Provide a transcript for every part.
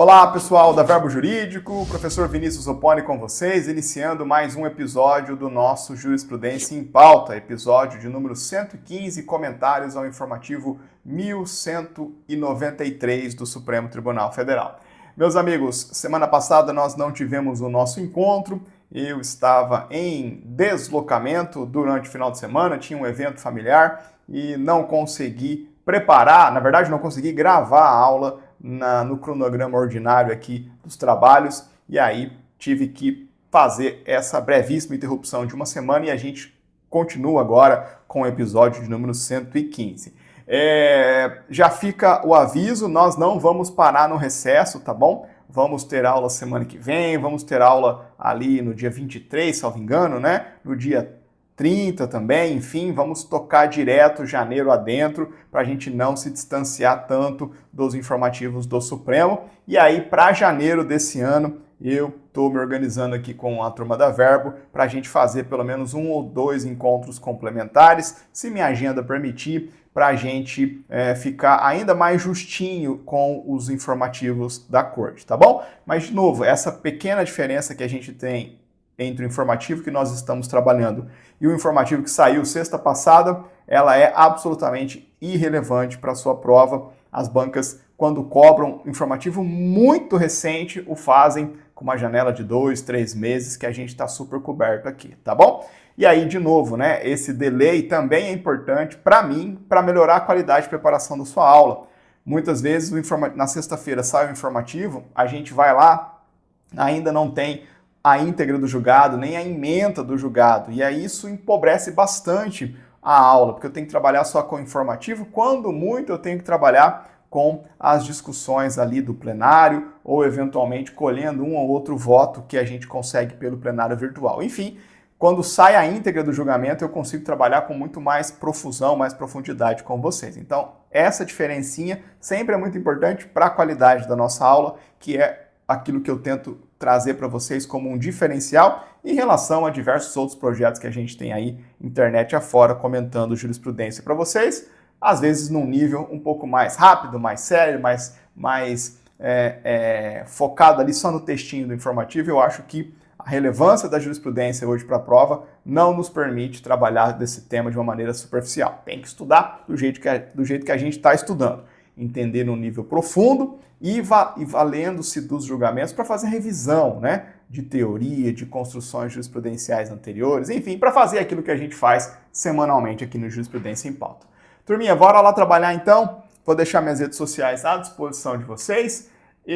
Olá, pessoal da Verbo Jurídico, professor Vinícius Opponi com vocês, iniciando mais um episódio do nosso Jurisprudência em Pauta, episódio de número 115, comentários ao informativo 1193 do Supremo Tribunal Federal. Meus amigos, semana passada nós não tivemos o nosso encontro, eu estava em deslocamento durante o final de semana, tinha um evento familiar e não consegui preparar, na verdade não consegui gravar a aula no cronograma ordinário aqui dos trabalhos, e aí tive que fazer essa brevíssima interrupção de uma semana e a gente continua agora com o episódio de número 115. Já fica o aviso, nós não vamos parar no recesso, tá bom? Vamos ter aula semana que vem, vamos ter aula ali no dia 23, salvo engano, né? No dia 30 também, enfim, vamos tocar direto janeiro adentro para a gente não se distanciar tanto dos informativos do Supremo. E aí, para janeiro desse ano, eu estou me organizando aqui com a turma da Verbo para a gente fazer pelo menos 1 ou 2 encontros complementares, se minha agenda permitir, para a gente ficar ainda mais justinho com os informativos da Corte, tá bom? Mas, de novo, essa pequena diferença que a gente tem entre o informativo que nós estamos trabalhando e o informativo que saiu sexta passada, ela é absolutamente irrelevante para a sua prova. As bancas, quando cobram informativo muito recente, o fazem com uma janela de 2, 3 meses, que a gente está super coberto aqui, tá bom? E aí, de novo, né, esse delay também é importante para mim, para melhorar a qualidade de preparação da sua aula. Muitas vezes, na sexta-feira sai o informativo, a gente vai lá, ainda não tem a íntegra do julgado, nem a ementa do julgado. E aí isso empobrece bastante a aula, porque eu tenho que trabalhar só com o informativo, quando muito eu tenho que trabalhar com as discussões ali do plenário, ou eventualmente colhendo um ou outro voto que a gente consegue pelo plenário virtual. Enfim, quando sai a íntegra do julgamento, eu consigo trabalhar com muito mais profusão, mais profundidade com vocês. Então, essa diferencinha sempre é muito importante para a qualidade da nossa aula, que é aquilo que eu tento trazer para vocês como um diferencial em relação a diversos outros projetos que a gente tem aí, internet afora, comentando jurisprudência para vocês, às vezes num nível um pouco mais rápido, mais sério, mais focado ali só no textinho do informativo. Eu acho que a relevância da jurisprudência hoje para a prova não nos permite trabalhar desse tema de uma maneira superficial. Tem que estudar do jeito que a gente está estudando, entender no nível profundo e valendo-se dos julgamentos para fazer revisão, né, de teoria, de construções jurisprudenciais anteriores, enfim, para fazer aquilo que a gente faz semanalmente aqui no Jurisprudência em Pauta. Turminha, bora lá trabalhar então? Vou deixar minhas redes sociais à disposição de vocês. A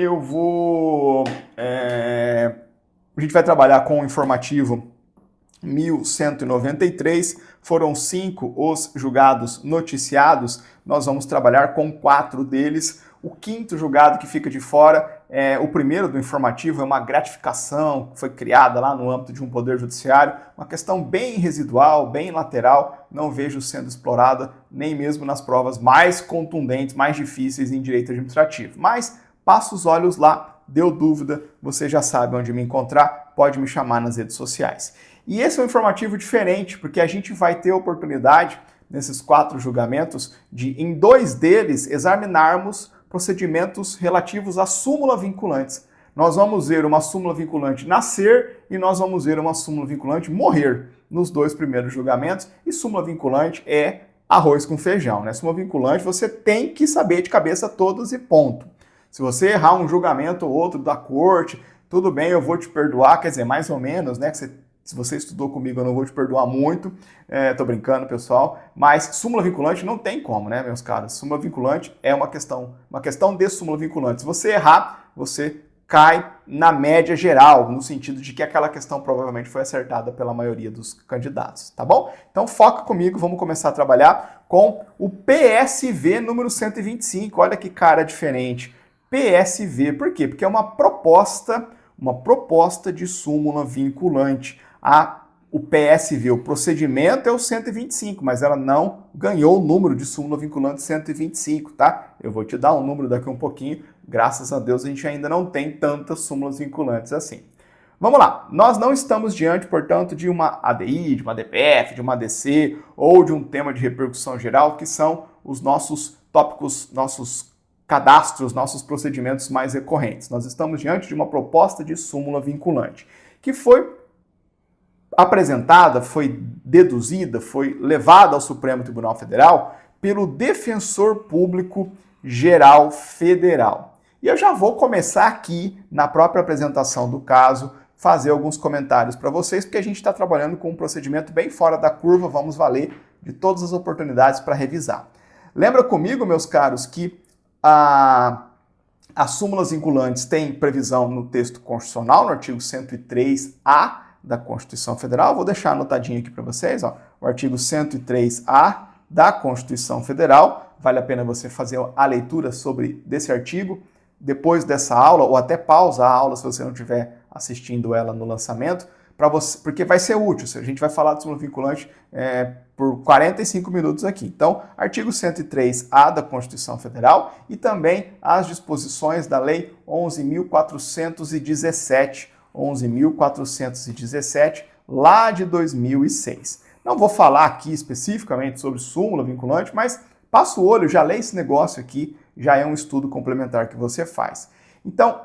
gente vai trabalhar com o informativo 1193, foram 5 os julgados noticiados, nós vamos trabalhar com 4 deles. O 5º julgado que fica de fora, o primeiro do informativo, é uma gratificação que foi criada lá no âmbito de um poder judiciário, uma questão bem residual, bem lateral, não vejo sendo explorada nem mesmo nas provas mais contundentes, mais difíceis em direito administrativo. Mas passa os olhos lá, deu dúvida, você já sabe onde me encontrar, pode me chamar nas redes sociais. E esse é um informativo diferente, porque a gente vai ter a oportunidade, nesses 4 julgamentos, de, em 2 deles, examinarmos procedimentos relativos a súmula vinculantes. Nós vamos ver uma súmula vinculante nascer e nós vamos ver uma súmula vinculante morrer nos 2 primeiros julgamentos. E súmula vinculante é arroz com feijão, né? Súmula vinculante você tem que saber de cabeça todas e ponto. Se você errar um julgamento ou outro da corte, tudo bem, eu vou te perdoar, quer dizer, mais ou menos, né? Se você estudou comigo, eu não vou te perdoar muito. Tô brincando, pessoal. Mas súmula vinculante não tem como, né, meus caros? Súmula vinculante é uma questão de súmula vinculante. Se você errar, você cai na média geral, no sentido de que aquela questão provavelmente foi acertada pela maioria dos candidatos, tá bom? Então foca comigo, vamos começar a trabalhar com o PSV número 125. Olha que cara diferente. PSV, por quê? Porque é uma proposta de súmula vinculante. O PSV, o procedimento é o 125, mas ela não ganhou o número de súmula vinculante 125, tá? Eu vou te dar um número daqui a um pouquinho. Graças a Deus a gente ainda não tem tantas súmulas vinculantes assim. Vamos lá, nós não estamos diante, portanto, de uma ADI, de uma DPF, de uma ADC ou de um tema de repercussão geral, que são os nossos tópicos, nossos cadastro, os nossos procedimentos mais recorrentes. Nós estamos diante de uma proposta de súmula vinculante, que foi apresentada, foi deduzida, foi levada ao Supremo Tribunal Federal pelo Defensor Público Geral Federal. E eu já vou começar aqui, na própria apresentação do caso, fazer alguns comentários para vocês, porque a gente está trabalhando com um procedimento bem fora da curva, vamos valer de todas as oportunidades para revisar. Lembra comigo, meus caros, que as súmulas vinculantes têm previsão no texto constitucional, no artigo 103A da Constituição Federal. Vou deixar anotadinho aqui para vocês, ó, o artigo 103A da Constituição Federal. Vale a pena você fazer a leitura desse artigo depois dessa aula, ou até pausa a aula se você não estiver assistindo ela no lançamento, porque vai ser útil. A gente vai falar de súmula vinculante por 45 minutos aqui. Então, artigo 103A da Constituição Federal e também as disposições da Lei 11.417, lá de 2006. Não vou falar aqui especificamente sobre súmula vinculante, mas passa o olho, já lê esse negócio aqui, já é um estudo complementar que você faz. Então,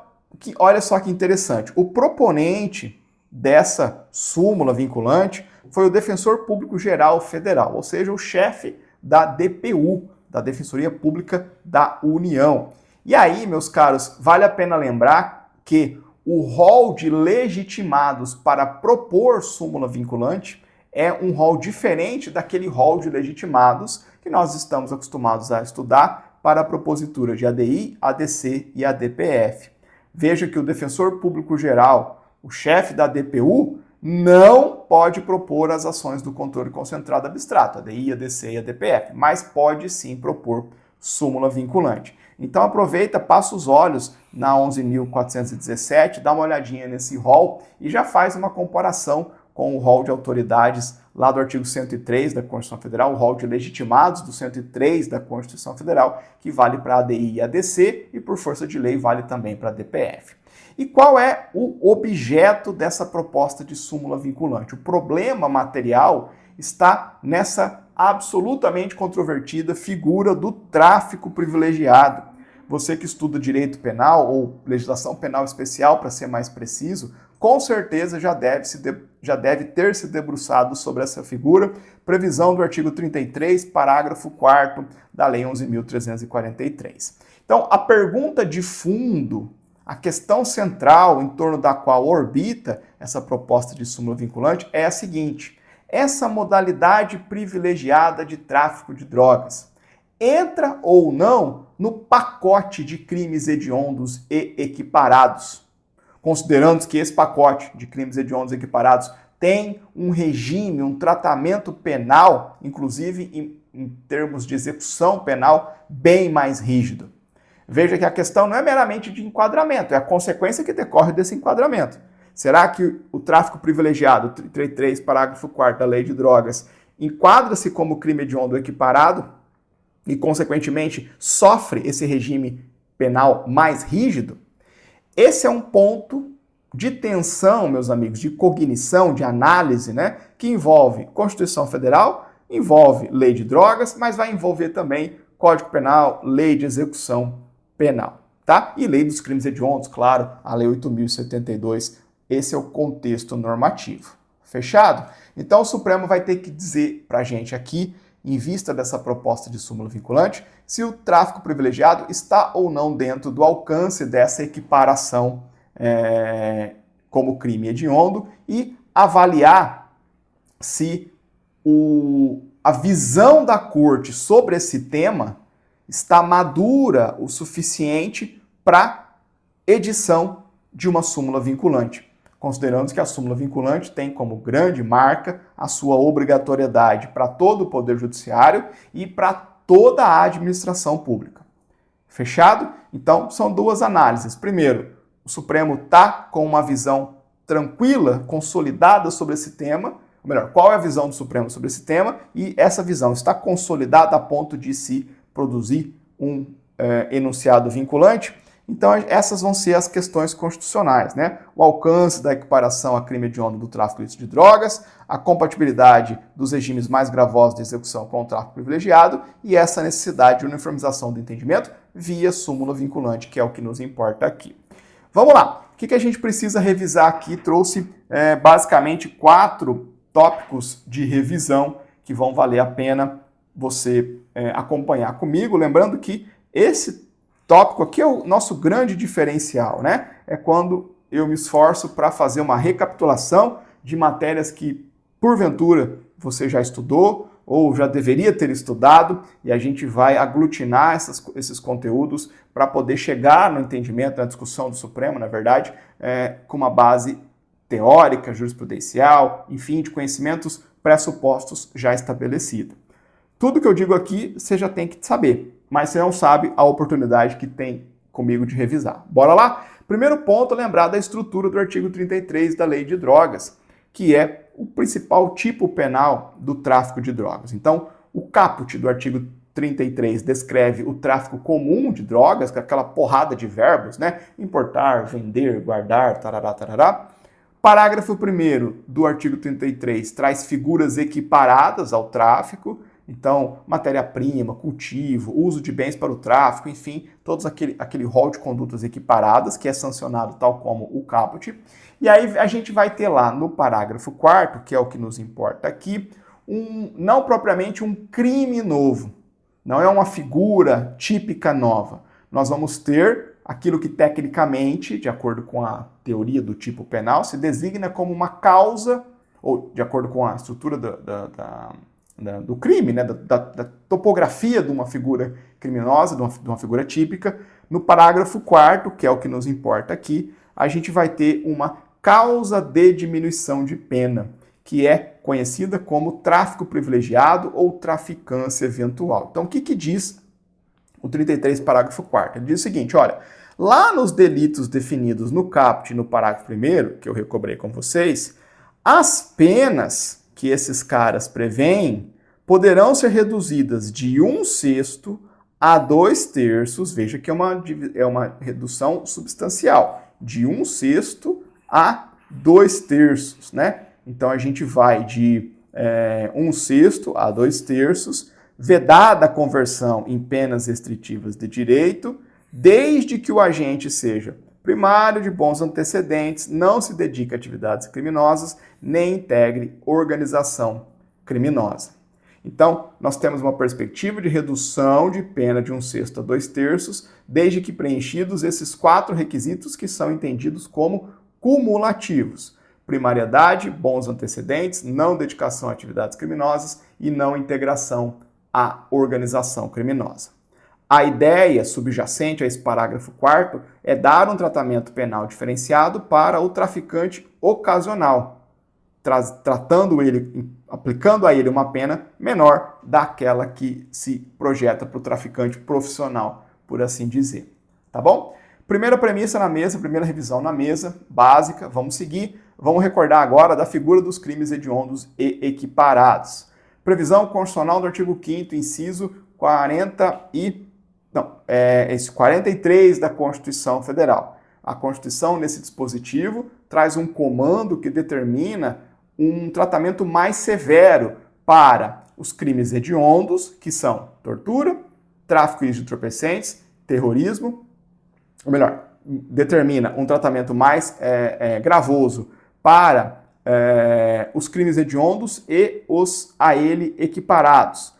olha só que interessante, o proponente dessa súmula vinculante foi o Defensor Público Geral Federal, ou seja, o chefe da DPU, da Defensoria Pública da União. E aí, meus caros, vale a pena lembrar que o rol de legitimados para propor súmula vinculante é um rol diferente daquele rol de legitimados que nós estamos acostumados a estudar para a propositura de ADI, ADC e ADPF. Veja que o Defensor Público Geral, o chefe da DPU, não pode propor as ações do controle concentrado abstrato, ADI, ADC e ADPF, mas pode sim propor súmula vinculante. Então aproveita, passa os olhos na 11.417, dá uma olhadinha nesse rol e já faz uma comparação com o rol de autoridades lá do artigo 103 da Constituição Federal, o rol de legitimados do 103 da Constituição Federal, que vale para a ADI e ADC e por força de lei vale também para a DPF. E qual é o objeto dessa proposta de súmula vinculante? O problema material está nessa absolutamente controvertida figura do tráfico privilegiado. Você que estuda direito penal ou legislação penal especial, para ser mais preciso, com certeza já deve ter se debruçado sobre essa figura, previsão do artigo 33, parágrafo 4º da Lei 11.343. Então, a pergunta de fundo, a questão central em torno da qual orbita essa proposta de súmula vinculante é a seguinte: essa modalidade privilegiada de tráfico de drogas entra ou não no pacote de crimes hediondos e equiparados? Considerando que esse pacote de crimes hediondos e equiparados tem um regime, um tratamento penal, inclusive em termos de execução penal, bem mais rígido. Veja que a questão não é meramente de enquadramento, é a consequência que decorre desse enquadramento. Será que o tráfico privilegiado, 33, parágrafo 4º da Lei de Drogas, enquadra-se como crime hediondo equiparado e, consequentemente, sofre esse regime penal mais rígido? Esse é um ponto de tensão, meus amigos, de cognição, de análise, né, que envolve Constituição Federal, envolve Lei de Drogas, mas vai envolver também Código Penal, Lei de Execução Penal, tá? E Lei dos Crimes Hediondos, claro, a Lei 8.072, esse é o contexto normativo. Fechado? Então o Supremo vai ter que dizer pra gente aqui, em vista dessa proposta de súmula vinculante, se o tráfico privilegiado está ou não dentro do alcance dessa equiparação como crime hediondo e avaliar se a visão da Corte sobre esse tema está madura o suficiente para edição de uma súmula vinculante, considerando que a súmula vinculante tem como grande marca a sua obrigatoriedade para todo o Poder Judiciário e para toda a administração pública. Fechado? Então, são duas análises. Primeiro, o Supremo está com uma visão tranquila, consolidada sobre esse tema, ou melhor, qual é a visão do Supremo sobre esse tema, e essa visão está consolidada a ponto de se produzir um enunciado vinculante. Então, essas vão ser as questões constitucionais, né? O alcance da equiparação a crime hediondo do tráfico ilícito de drogas, a compatibilidade dos regimes mais gravosos de execução com o tráfico privilegiado e essa necessidade de uniformização do entendimento via súmula vinculante, que é o que nos importa aqui. Vamos lá. O que a gente precisa revisar aqui? Trouxe basicamente 4 tópicos de revisão que vão valer a pena você acompanhar comigo. Lembrando que esse tópico aqui é o nosso grande diferencial, né? É quando eu me esforço para fazer uma recapitulação de matérias que, porventura, você já estudou ou já deveria ter estudado, e a gente vai aglutinar esses conteúdos para poder chegar no entendimento, na discussão do Supremo, na verdade, com uma base teórica, jurisprudencial, enfim, de conhecimentos pressupostos já estabelecidos. Tudo que eu digo aqui, você já tem que saber, mas você não sabe a oportunidade que tem comigo de revisar. Bora lá? Primeiro ponto, lembrar da estrutura do artigo 33 da Lei de Drogas, que é o principal tipo penal do tráfico de drogas. Então, o caput do artigo 33 descreve o tráfico comum de drogas, com aquela porrada de verbos, né? Importar, vender, guardar, tarará, tarará. Parágrafo 1º do artigo 33 traz figuras equiparadas ao tráfico, então, matéria-prima, cultivo, uso de bens para o tráfico, enfim, todos aquele rol de condutas equiparadas, que é sancionado tal como o caput. E aí a gente vai ter lá no parágrafo 4º, que é o que nos importa aqui, não propriamente um crime novo, não é uma figura típica nova. Nós vamos ter aquilo que tecnicamente, de acordo com a teoria do tipo penal, se designa como uma causa, ou de acordo com a estrutura do crime, né, da topografia de uma figura criminosa, de uma figura típica. No parágrafo 4º, que é o que nos importa aqui, a gente vai ter uma causa de diminuição de pena, que é conhecida como tráfico privilegiado ou traficância eventual. Então, o que diz o 33, parágrafo 4º? Ele diz o seguinte, olha, lá nos delitos definidos no caput, no parágrafo 1º, que eu recobrei com vocês, as penas que esses caras prevêem poderão ser reduzidas de 1/6 a 2/3, veja que é uma redução substancial, de 1/6 a 2/3, né? Então a gente vai de 1/6 a 2/3, vedada a conversão em penas restritivas de direito, desde que o agente seja primário, de bons antecedentes, não se dedique a atividades criminosas, nem integre organização criminosa. Então, nós temos uma perspectiva de redução de pena de 1/6 a 2/3, desde que preenchidos esses 4 requisitos que são entendidos como cumulativos: primariedade, bons antecedentes, não dedicação a atividades criminosas e não integração à organização criminosa. A ideia subjacente a esse parágrafo 4º é dar um tratamento penal diferenciado para o traficante ocasional, aplicando a ele uma pena menor daquela que se projeta para o traficante profissional, por assim dizer. Tá bom? Primeira premissa na mesa, primeira revisão na mesa, básica, vamos seguir. Vamos recordar agora da figura dos crimes hediondos e equiparados. Previsão constitucional do artigo 5º, inciso 43 da Constituição Federal. A Constituição, nesse dispositivo, traz um comando que determina um tratamento mais severo para os crimes hediondos, que são tortura, tráfico de entorpecentes, terrorismo, ou melhor, determina um tratamento mais gravoso para os crimes hediondos e os a ele equiparados.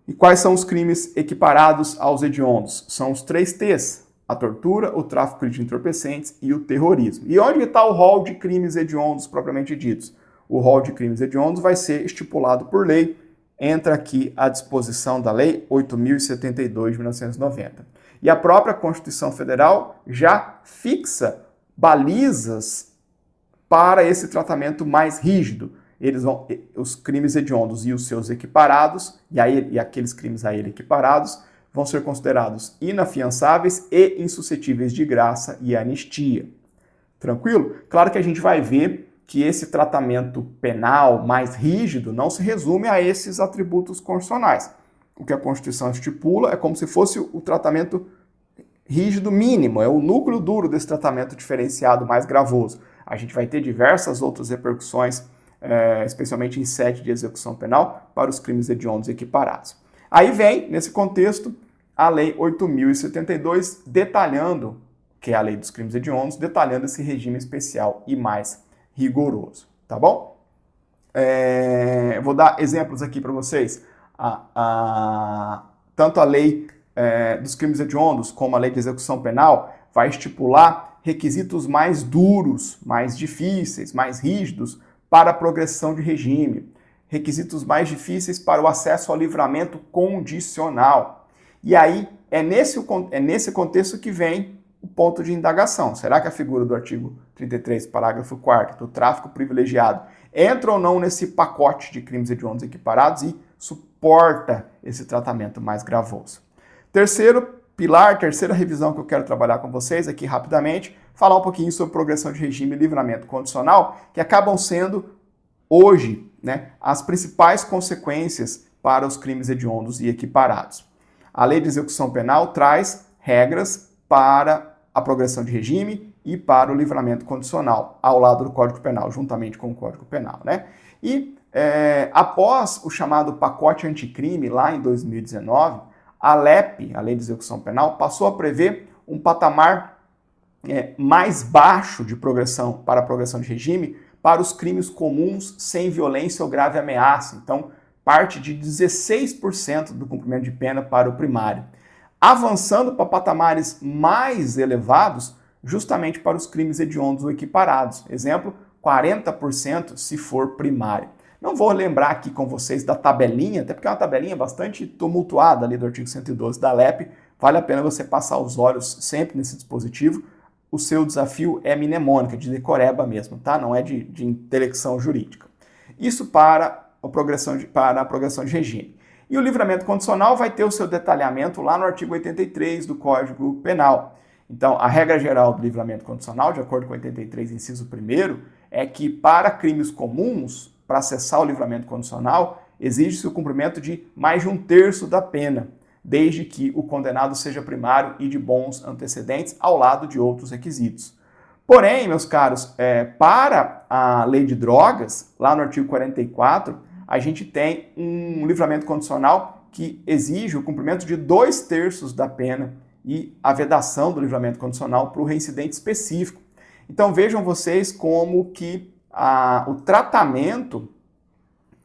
E quais são os crimes equiparados aos hediondos? São os 3 T's: a tortura, o tráfico de entorpecentes e o terrorismo. E onde está o rol de crimes hediondos propriamente ditos? O rol de crimes hediondos vai ser estipulado por lei. Entra aqui a disposição da Lei 8.072 de 1990. E a própria Constituição Federal já fixa balizas para esse tratamento mais rígido. Os crimes hediondos e os seus equiparados, e aqueles crimes a ele equiparados, vão ser considerados inafiançáveis e insuscetíveis de graça e anistia. Tranquilo? Claro que a gente vai ver que esse tratamento penal mais rígido não se resume a esses atributos constitucionais. O que a Constituição estipula é como se fosse o tratamento rígido mínimo, é o núcleo duro desse tratamento diferenciado mais gravoso. A gente vai ter diversas outras repercussões, especialmente em sede de execução penal, para os crimes hediondos equiparados. Aí vem, nesse contexto, a Lei 8.072, detalhando, que é a Lei dos Crimes Hediondos, detalhando esse regime especial e mais rigoroso, tá bom? Vou dar exemplos aqui para vocês. Tanto a Lei dos Crimes Hediondos como a Lei de Execução Penal vai estipular requisitos mais duros, mais difíceis, mais rígidos para a progressão de regime. Requisitos mais difíceis para o acesso ao livramento condicional. E aí, é nesse contexto que vem o ponto de indagação. Será que a figura do artigo 33, parágrafo 4º, do tráfico privilegiado, entra ou não nesse pacote de crimes hediondos equiparados e suporta esse tratamento mais gravoso? Terceiro pilar, terceira revisão que eu quero trabalhar com vocês aqui rapidamente, falar um pouquinho sobre progressão de regime e livramento condicional, que acabam sendo, hoje, né, as principais consequências para os crimes hediondos e equiparados. A Lei de Execução Penal traz regras para a progressão de regime e para o livramento condicional, ao lado do Código Penal, juntamente com o Código Penal, né? E após o chamado pacote anticrime, lá em 2019, a LEP, a Lei de Execução Penal, passou a prever um patamar mais baixo de progressão para a progressão de regime para os crimes comuns sem violência ou grave ameaça. Então, parte de 16% do cumprimento de pena para o primário, avançando para patamares mais elevados justamente para os crimes hediondos ou equiparados. Exemplo, 40% se for primário. Não vou lembrar aqui com vocês da tabelinha, até porque é uma tabelinha bastante tumultuada ali do artigo 112 da LEP. Vale a pena você passar os olhos sempre nesse dispositivo. O seu desafio é mnemônica, de decoreba mesmo, tá? Não é de intelecção jurídica. Isso para a progressão de regime. E o livramento condicional vai ter o seu detalhamento lá no artigo 83 do Código Penal. Então, a regra geral do livramento condicional, de acordo com 83, inciso 1º, é que para crimes comuns, para acessar o livramento condicional, exige-se o cumprimento de mais de 1/3 da pena, desde que o condenado seja primário e de bons antecedentes, ao lado de outros requisitos. Porém, meus caros, para a lei de drogas, lá no artigo 44, a gente tem um livramento condicional que exige o cumprimento de 2/3 da pena e a vedação do livramento condicional para o reincidente específico. Então vejam vocês como que o tratamento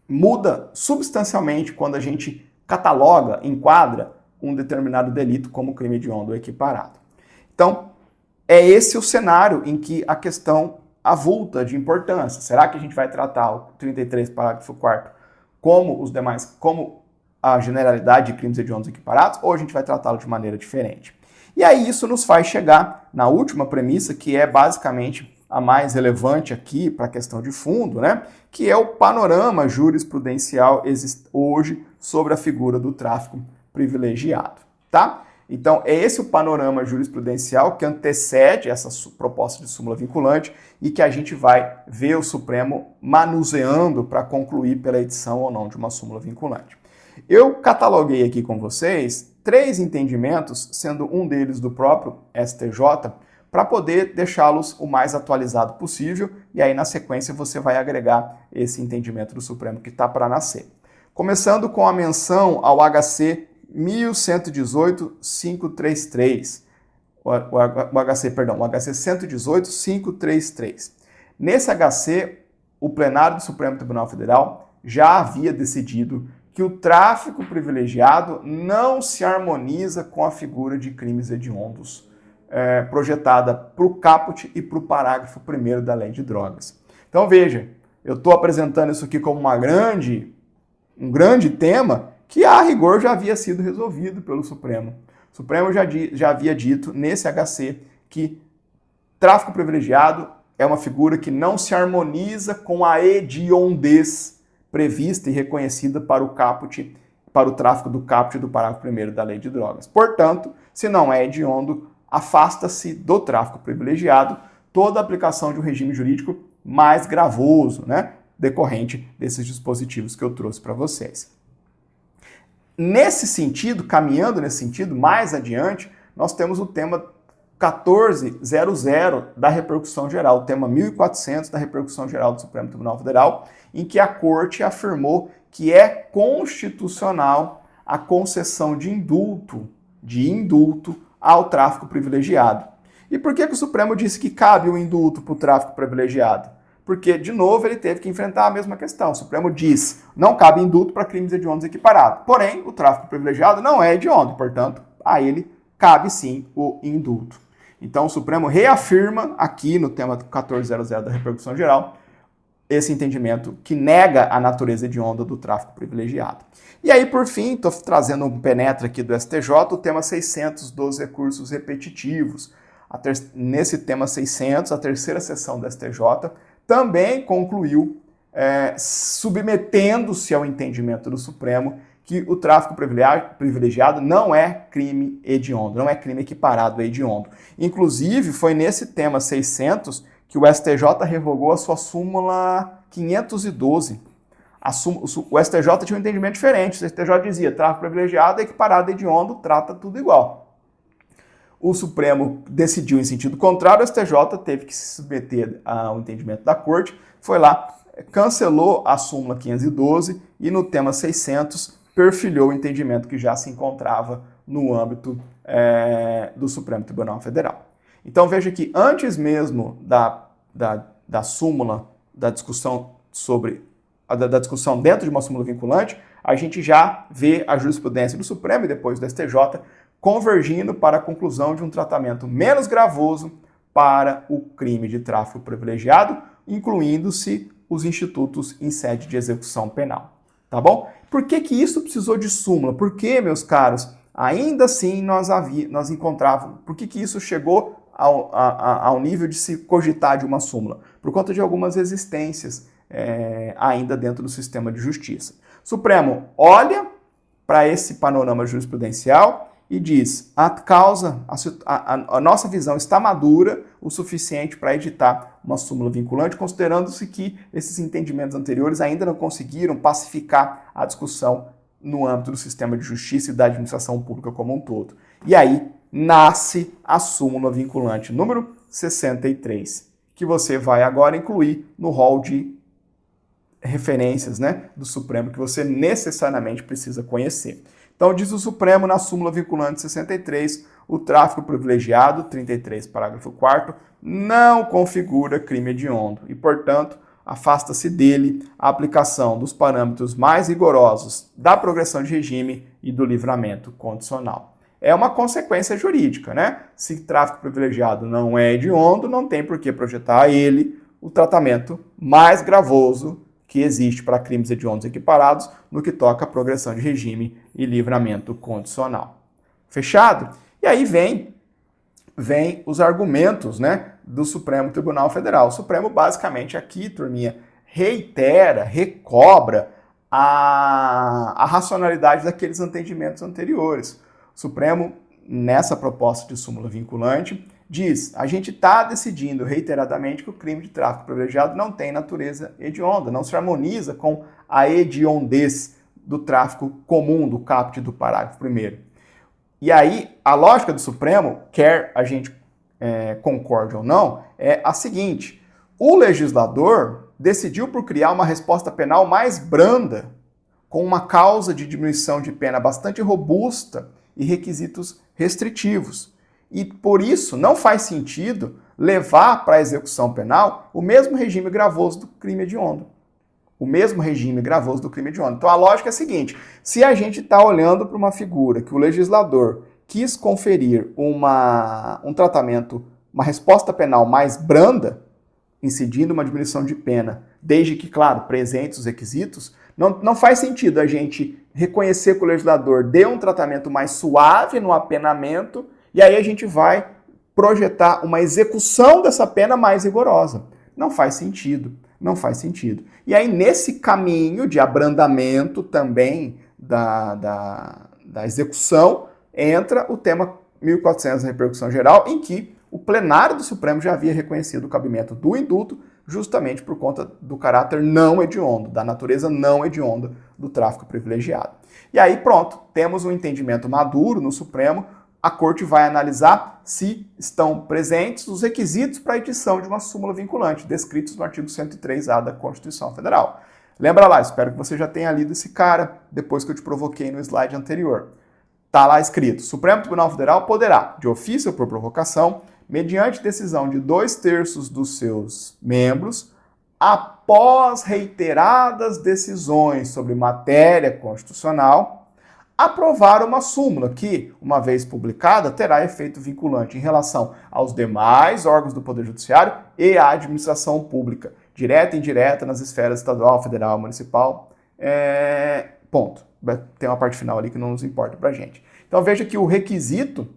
muda substancialmente quando a gente cataloga, enquadra um determinado delito como crime hediondo ou equiparado. Então, é esse o cenário em que a questão avulta de importância. Será que a gente vai tratar o 33, parágrafo 4º, como os demais, como a generalidade de crimes hediondos equiparados, ou a gente vai tratá-lo de maneira diferente? E aí isso nos faz chegar na última premissa, que é basicamente a mais relevante aqui para a questão de fundo, né? Que é o panorama jurisprudencial hoje sobre a figura do tráfico privilegiado, tá? Então, é esse o panorama jurisprudencial que antecede essa proposta de súmula vinculante e que a gente vai ver o Supremo manuseando para concluir pela edição ou não de uma súmula vinculante. Eu cataloguei aqui com vocês 3 entendimentos, sendo um deles do próprio STJ, para poder deixá-los o mais atualizado possível, e aí na sequência você vai agregar esse entendimento do Supremo que está para nascer. Começando com a menção ao HC 1118-533, o HC 118-533. Nesse HC, o plenário do Supremo Tribunal Federal já havia decidido que o tráfico privilegiado não se harmoniza com a figura de crimes hediondos projetada para o caput e para o parágrafo 1º da Lei de Drogas. Então veja, eu estou apresentando isso aqui como um grande tema que a rigor já havia sido resolvido pelo Supremo. O Supremo já havia dito nesse HC que tráfico privilegiado é uma figura que não se harmoniza com a hediondez prevista e reconhecida para o caput, para o tráfico do caput do parágrafo 1º da Lei de Drogas. Portanto, se não é hediondo, afasta-se do tráfico privilegiado toda a aplicação de um regime jurídico mais gravoso, né, decorrente desses dispositivos que eu trouxe para vocês. Nesse sentido, caminhando nesse sentido, mais adiante, nós temos o tema 1400 da repercussão geral, o tema 1400 da repercussão geral do Supremo Tribunal Federal, em que a Corte afirmou que é constitucional a concessão de indulto de indulto ao tráfico privilegiado. E por que o Supremo disse que cabe o indulto para o tráfico privilegiado? Porque, de novo, ele teve que enfrentar a mesma questão. O Supremo diz, não cabe indulto para crimes hediondos equiparados. Porém, o tráfico privilegiado não é hediondo, portanto, a ele cabe sim o indulto. Então, o Supremo reafirma aqui no tema 1400 da repercussão geral esse entendimento que nega a natureza hedionda do tráfico privilegiado. E aí, por fim, estou trazendo um penetra aqui do STJ, o tema 600 dos recursos repetitivos. Nesse tema 600, a terceira sessão do STJ também concluiu, submetendo-se ao entendimento do Supremo, que o tráfico privilegiado não é crime hediondo, não é crime equiparado a hediondo. Inclusive, foi nesse tema 600 que o STJ revogou a sua súmula 512. O STJ tinha um entendimento diferente. O STJ dizia, tráfico privilegiado é equiparado a hediondo, trata tudo igual. O Supremo decidiu em sentido contrário, o STJ teve que se submeter ao entendimento da Corte, foi lá, cancelou a súmula 512 e no tema 600 perfilhou o entendimento que já se encontrava no âmbito do Supremo Tribunal Federal. Então veja que antes mesmo da súmula, da discussão da discussão dentro de uma súmula vinculante, a gente já vê a jurisprudência do Supremo e depois do STJ convergindo para a conclusão de um tratamento menos gravoso para o crime de tráfico privilegiado, incluindo-se os institutos em sede de execução penal. Tá bom? Por que isso precisou de súmula? Por que, meus caros, ainda assim nós encontrávamos, por que isso chegou ao nível de se cogitar de uma súmula? Por conta de algumas resistências ainda dentro do sistema de justiça. Supremo olha para esse panorama jurisprudencial e diz, a nossa visão está madura o suficiente para editar uma súmula vinculante, considerando-se que esses entendimentos anteriores ainda não conseguiram pacificar a discussão no âmbito do sistema de justiça e da administração pública como um todo. E aí nasce a súmula vinculante número 63, que você vai agora incluir no rol de referências, né, do Supremo que você necessariamente precisa conhecer. Então, diz o Supremo na súmula vinculante 63, o tráfico privilegiado, 33, parágrafo 4º, não configura crime hediondo e, portanto, afasta-se dele a aplicação dos parâmetros mais rigorosos da progressão de regime e do livramento condicional. É uma consequência jurídica, né? Se tráfico privilegiado não é hediondo, não tem por que projetar a ele o tratamento mais gravoso que existe para crimes hediondos equiparados no que toca à progressão de regime e livramento condicional. Fechado? E aí vem os argumentos, né, do Supremo Tribunal Federal. O Supremo basicamente aqui, turminha, reitera, recobra a racionalidade daqueles entendimentos anteriores. O Supremo, nessa proposta de súmula vinculante, diz, a gente está decidindo reiteradamente que o crime de tráfico privilegiado não tem natureza hedionda, não se harmoniza com a hediondez do tráfico comum, do caput do parágrafo 1º. E aí, a lógica do Supremo, quer a gente concorde ou não, é a seguinte, o legislador decidiu por criar uma resposta penal mais branda, com uma causa de diminuição de pena bastante robusta e requisitos restritivos. E por isso não faz sentido levar para a execução penal o mesmo regime gravoso do crime hediondo. O mesmo regime gravoso do crime hediondo. Então a lógica é a seguinte, se a gente está olhando para uma figura que o legislador quis conferir um tratamento, uma resposta penal mais branda, incidindo uma diminuição de pena, desde que, claro, presentes os requisitos, não faz sentido a gente reconhecer que o legislador deu um tratamento mais suave no apenamento e aí a gente vai projetar uma execução dessa pena mais rigorosa. Não faz sentido, não faz sentido. E aí nesse caminho de abrandamento também da execução, entra o tema 1400 da repercussão geral, em que o plenário do Supremo já havia reconhecido o cabimento do indulto, justamente por conta do caráter não hediondo, da natureza não hedionda do tráfico privilegiado. E aí pronto, temos um entendimento maduro no Supremo, a Corte vai analisar se estão presentes os requisitos para a edição de uma súmula vinculante, descritos no artigo 103A da Constituição Federal. Lembra lá, espero que você já tenha lido esse cara, depois que eu te provoquei no slide anterior. Está lá escrito: Supremo Tribunal Federal poderá, de ofício ou por provocação, mediante decisão de 2/3 dos seus membros, após reiteradas decisões sobre matéria constitucional, aprovar uma súmula que, uma vez publicada, terá efeito vinculante em relação aos demais órgãos do Poder Judiciário e à administração pública, direta e indireta nas esferas estadual, federal, municipal. Ponto. Tem uma parte final ali que não nos importa pra gente. Então veja que o requisito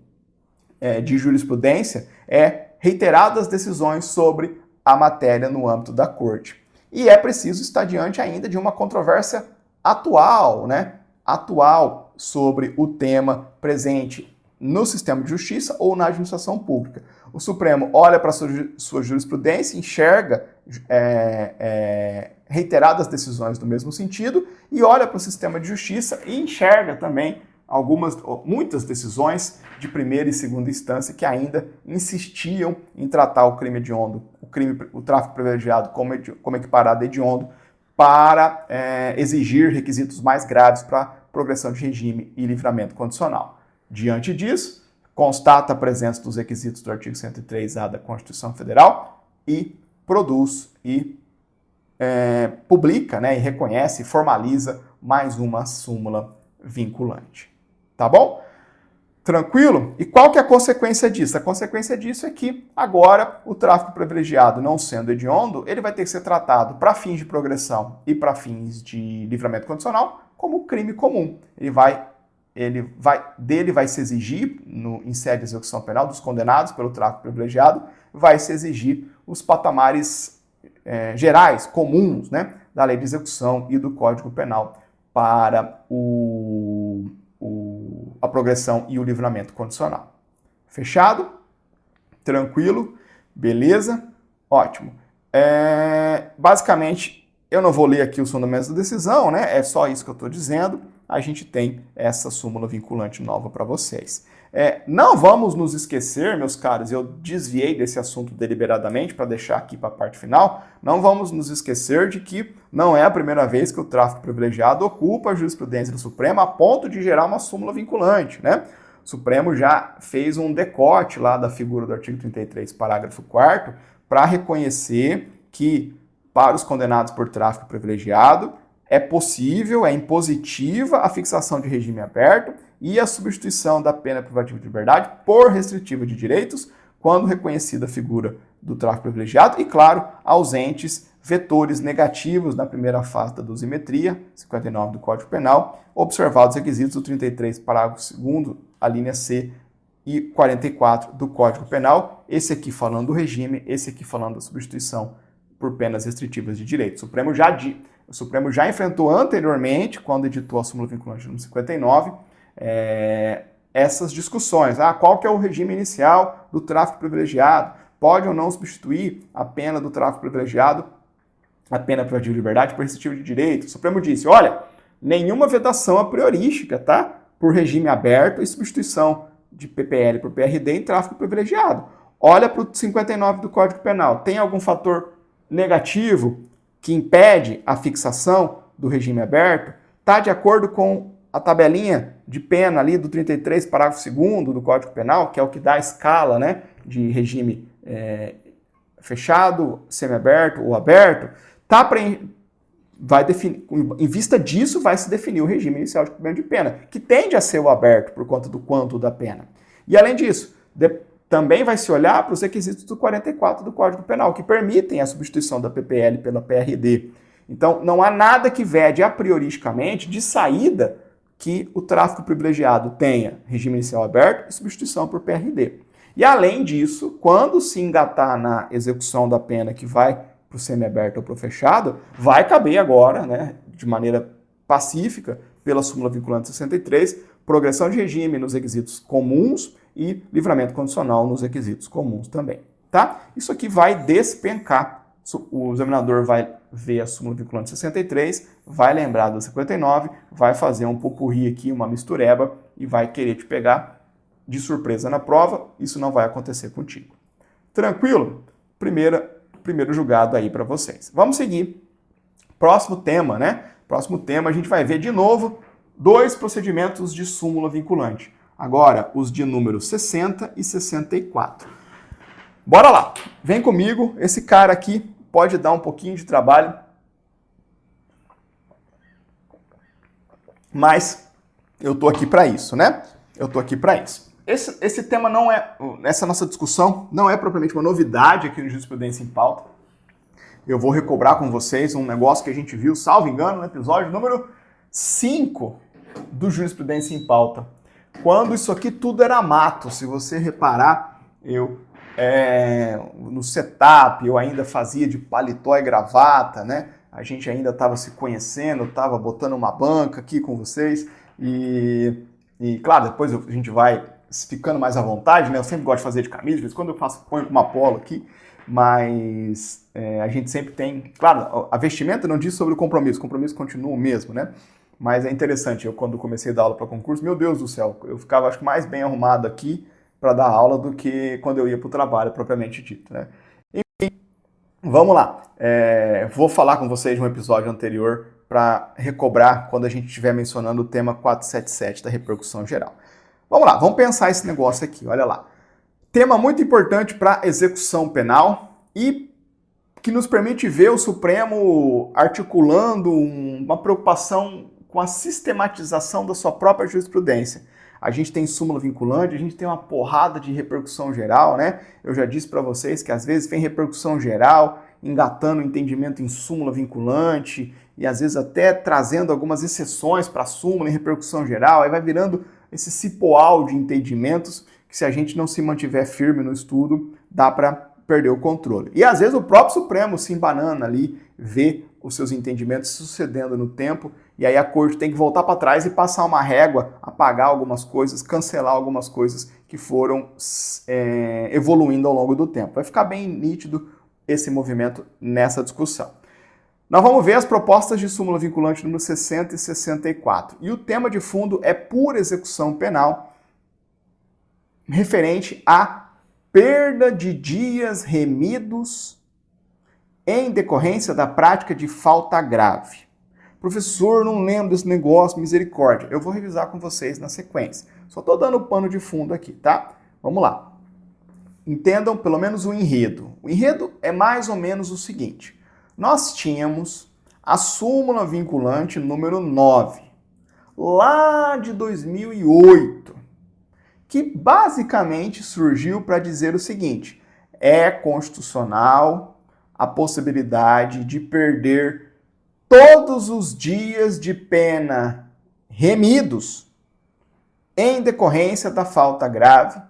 de jurisprudência é reiteradas decisões sobre a matéria no âmbito da corte. E é preciso estar diante ainda de uma controvérsia atual, né? Atual sobre o tema presente no sistema de justiça ou na administração pública. O Supremo olha para a sua jurisprudência, enxerga reiteradas decisões no mesmo sentido e olha para o sistema de justiça e enxerga também muitas decisões de primeira e segunda instância que ainda insistiam em tratar o crime hediondo, o tráfico privilegiado como equiparado a hediondo, para exigir requisitos mais graves para progressão de regime e livramento condicional. Diante disso, constata a presença dos requisitos do artigo 103A da Constituição Federal e produz e publica, né, e reconhece e formaliza mais uma súmula vinculante. Tá bom? Tranquilo? E qual que é a consequência disso? A consequência disso é que agora o tráfico privilegiado, não sendo hediondo, ele vai ter que ser tratado para fins de progressão e para fins de livramento condicional como crime comum. Dele vai se exigir, em sede de execução penal, dos condenados pelo tráfico privilegiado, vai se exigir os patamares gerais, comuns, né, da lei de execução e do Código Penal para a progressão e o livramento condicional. Fechado? Tranquilo? Beleza? Ótimo. Basicamente, eu não vou ler aqui os fundamentos da decisão, né? É só isso que eu estou dizendo. A gente tem essa súmula vinculante nova para vocês. Não vamos nos esquecer, meus caros, eu desviei desse assunto deliberadamente para deixar aqui para a parte final, não vamos nos esquecer de que não é a primeira vez que o tráfico privilegiado ocupa a jurisprudência do Supremo a ponto de gerar uma súmula vinculante, né? O Supremo já fez um decote lá da figura do artigo 33, parágrafo 4º, para reconhecer que, para os condenados por tráfico privilegiado, é possível, é impositiva a fixação de regime aberto e a substituição da pena privativa de liberdade por restritiva de direitos, quando reconhecida a figura do tráfico privilegiado e, claro, ausentes vetores negativos na primeira fase da dosimetria, 59 do Código Penal, observados os requisitos do 33, parágrafo 2º, a linha C, e 44 do Código Penal, esse aqui falando do regime, esse aqui falando da substituição por penas restritivas de direitos. O Supremo já enfrentou anteriormente, quando editou a súmula vinculante número 59, essas discussões. Qual que é o regime inicial do tráfico privilegiado? Pode ou não substituir a pena do tráfico privilegiado, a pena privativa de liberdade, por restritiva de direito? O Supremo disse, olha, nenhuma vedação a priorística, tá? Por regime aberto e substituição de PPL por PRD em tráfico privilegiado. Olha para o 59 do Código Penal. Tem algum fator negativo que impede a fixação do regime aberto? Está de acordo com a tabelinha de pena ali do 33, parágrafo 2º do Código Penal, que é o que dá a escala, né, de regime fechado, semiaberto ou aberto? Em vista disso, vai se definir o regime inicial de cumprimento de pena, que tende a ser o aberto por conta do quanto da pena. E além disso, também vai se olhar para os requisitos do 44 do Código Penal, que permitem a substituição da PPL pela PRD. Então, não há nada que vede a prioristicamente, de saída, que o tráfico privilegiado tenha regime inicial aberto e substituição por PRD. E além disso, quando se engatar na execução da pena que vai para o semiaberto ou para o fechado, vai caber agora, né, de maneira pacífica, pela súmula vinculante 63, progressão de regime nos requisitos comuns e livramento condicional nos requisitos comuns também, tá? Isso aqui vai despencar. O examinador vai ver a súmula vinculante 63, vai lembrar da 59, vai fazer um popurrí aqui, uma mistureba, e vai querer te pegar de surpresa na prova. Isso não vai acontecer contigo. Tranquilo? Primeiro julgado aí para vocês. Vamos seguir. Próximo tema, né? Próximo tema, a gente vai ver de novo dois procedimentos de súmula vinculante. Agora, os de número 60 e 64. Bora lá, vem comigo, esse cara aqui pode dar um pouquinho de trabalho, mas eu tô aqui para isso, né? Eu tô aqui para isso. Esse tema não é, essa nossa discussão não é propriamente uma novidade aqui no Jurisprudência em Pauta. Eu vou recobrar com vocês um negócio que a gente viu, salvo engano, no episódio número 5 do Jurisprudência em Pauta. Quando isso aqui tudo era mato, se você reparar, no setup eu ainda fazia de paletó e gravata, né? A gente ainda estava se conhecendo, estava botando uma banca aqui com vocês e claro, depois a gente vai ficando mais à vontade, né? Eu sempre gosto de fazer de camisa, de vez em quando eu ponho com uma polo aqui, mas a gente sempre tem... Claro, a vestimenta não diz sobre o compromisso continua o mesmo, né? Mas é interessante, eu quando comecei a dar aula para concurso, meu Deus do céu, eu ficava acho que mais bem arrumado aqui para dar aula do que quando eu ia para o trabalho propriamente dito, né? Enfim, vamos lá. Vou falar com vocês de um episódio anterior para recobrar quando a gente estiver mencionando o tema 477 da repercussão geral. Vamos lá, vamos pensar esse negócio aqui, olha lá. Tema muito importante para execução penal e que nos permite ver o Supremo articulando uma preocupação com a sistematização da sua própria jurisprudência. A gente tem súmula vinculante, a gente tem uma porrada de repercussão geral, né? Eu já disse para vocês que às vezes vem repercussão geral, engatando o entendimento em súmula vinculante e às vezes até trazendo algumas exceções para súmula em repercussão geral, aí vai virando esse cipoal de entendimentos que se a gente não se mantiver firme no estudo, dá para perder o controle. E às vezes o próprio Supremo se embanana ali, vê os seus entendimentos sucedendo no tempo, e aí a corte tem que voltar para trás e passar uma régua, apagar algumas coisas, cancelar algumas coisas que foram evoluindo ao longo do tempo. Vai ficar bem nítido esse movimento nessa discussão. Nós vamos ver as propostas de súmula vinculante número 60 e 64. E o tema de fundo é pura execução penal, referente à perda de dias remidos em decorrência da prática de falta grave. Professor, não lembro desse negócio, misericórdia. Eu vou revisar com vocês na sequência. Só estou dando o pano de fundo aqui, tá? Vamos lá. Entendam pelo menos o enredo. O enredo é mais ou menos o seguinte. Nós tínhamos a súmula vinculante número 9, lá de 2008, que basicamente surgiu para dizer o seguinte: é constitucional a possibilidade de perder todos os dias de pena remidos em decorrência da falta grave,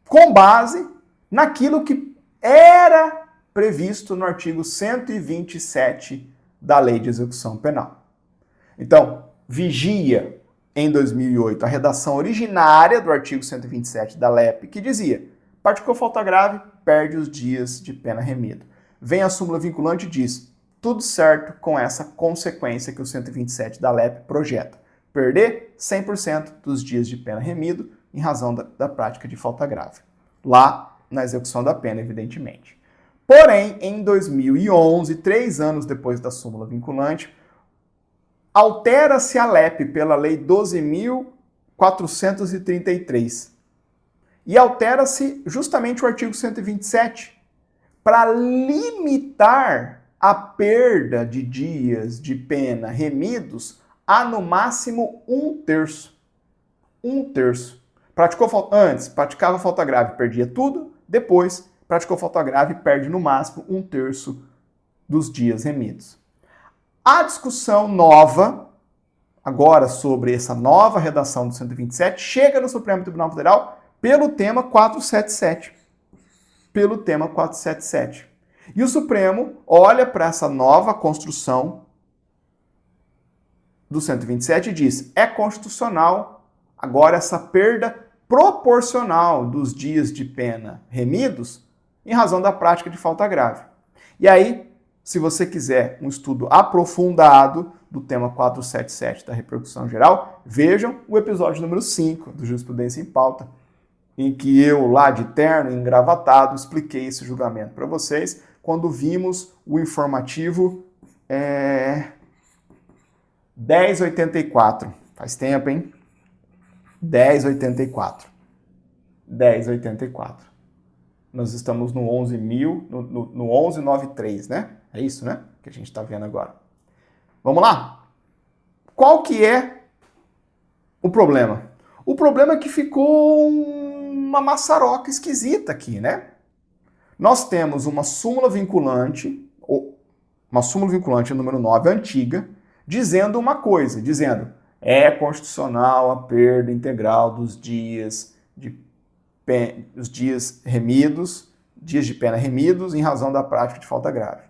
com base naquilo que era previsto no artigo 127 da Lei de Execução Penal. Então, vigia em 2008 a redação originária do artigo 127 da LEP, que dizia: praticou falta grave, perde os dias de pena remida. Vem a súmula vinculante e diz: tudo certo com essa consequência que o 127 da LEP projeta. Perder 100% dos dias de pena remido em razão da prática de falta grave. Lá na execução da pena, evidentemente. Porém, em 2011, 3 anos depois da súmula vinculante, altera-se a LEP pela Lei 12.433. E altera-se justamente o artigo 127 para limitar a perda de dias de pena remidos a, no máximo, 1/3. 1/3. Antes, praticava falta grave, perdia tudo. Depois, praticou falta grave, perde no máximo 1/3 dos dias remidos. A discussão nova, agora sobre essa nova redação do 127, chega no Supremo Tribunal Federal pelo tema 477. Pelo tema 477. E o Supremo olha para essa nova construção do 127 e diz: é constitucional agora essa perda proporcional dos dias de pena remidos em razão da prática de falta grave. E aí, se você quiser um estudo aprofundado do tema 477 da repercussão geral, vejam o episódio número 5 do Jurisprudência em Pauta, em que eu, lá de terno, engravatado, expliquei esse julgamento para vocês, quando vimos o informativo 10,84. Faz tempo, hein? 10,84. 10,84. Nós estamos no 11.000, no 11,93, né? É isso, né? Que a gente está vendo agora. Vamos lá? Qual que é o problema? O problema é que ficou uma maçaroca esquisita aqui, né? Nós temos uma súmula vinculante número 9, antiga, dizendo uma coisa, dizendo é constitucional a perda integral dos dias de pena remidos em razão da prática de falta grave.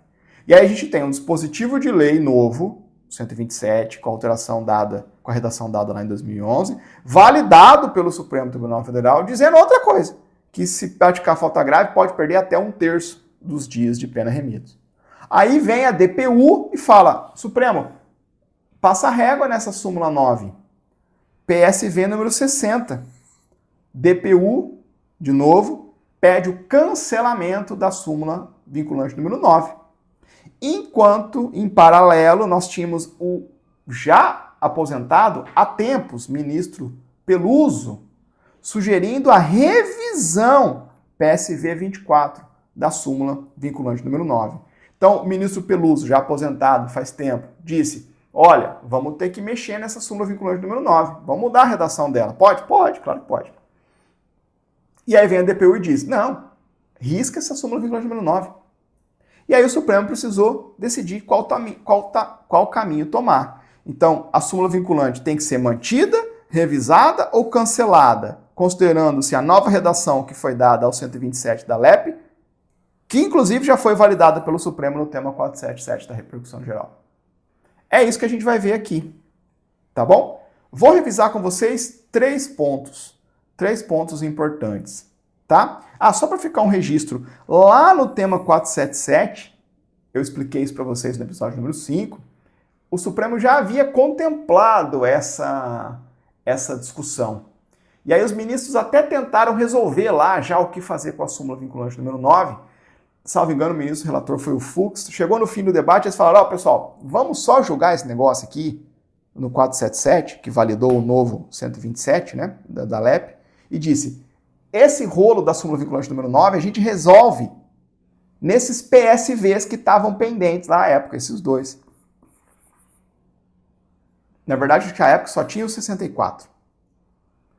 E aí a gente tem um dispositivo de lei novo, 127, com a redação dada lá em 2011, validado pelo Supremo Tribunal Federal, dizendo outra coisa, que se praticar falta grave pode perder até 1/3 dos dias de pena remidos. Aí vem a DPU e fala, Supremo, passa a régua nessa súmula 9, PSV número 60. DPU, de novo, pede o cancelamento da súmula vinculante número 9. Enquanto, em paralelo, nós tínhamos o já aposentado há tempos, ministro Peluso, sugerindo a revisão PSV 24 da súmula vinculante número 9. Então, o ministro Peluso, já aposentado faz tempo, disse, olha, vamos ter que mexer nessa súmula vinculante número 9, vamos mudar a redação dela. Pode? Pode, claro que pode. E aí vem a DPU e diz, não, risca essa súmula vinculante número 9. E aí o Supremo precisou decidir qual caminho tomar. Então, a súmula vinculante tem que ser mantida, revisada ou cancelada, considerando-se a nova redação que foi dada ao 127 da LEP, que inclusive já foi validada pelo Supremo no tema 477 da repercussão geral. É isso que a gente vai ver aqui, tá bom? Vou revisar com vocês 3 pontos importantes, tá? Só para ficar um registro, lá no tema 477, eu expliquei isso para vocês no episódio número 5, o Supremo já havia contemplado essa discussão. E aí os ministros até tentaram resolver lá já o que fazer com a súmula vinculante número 9. Salvo engano, o ministro relator foi o Fux. Chegou no fim do debate e eles falaram, pessoal, vamos só julgar esse negócio aqui no 477, que validou o novo 127, né, da LEP, e disse, esse rolo da súmula vinculante número 9 a gente resolve nesses PSVs que estavam pendentes lá na época, esses dois. Na verdade, na época só tinha o 64.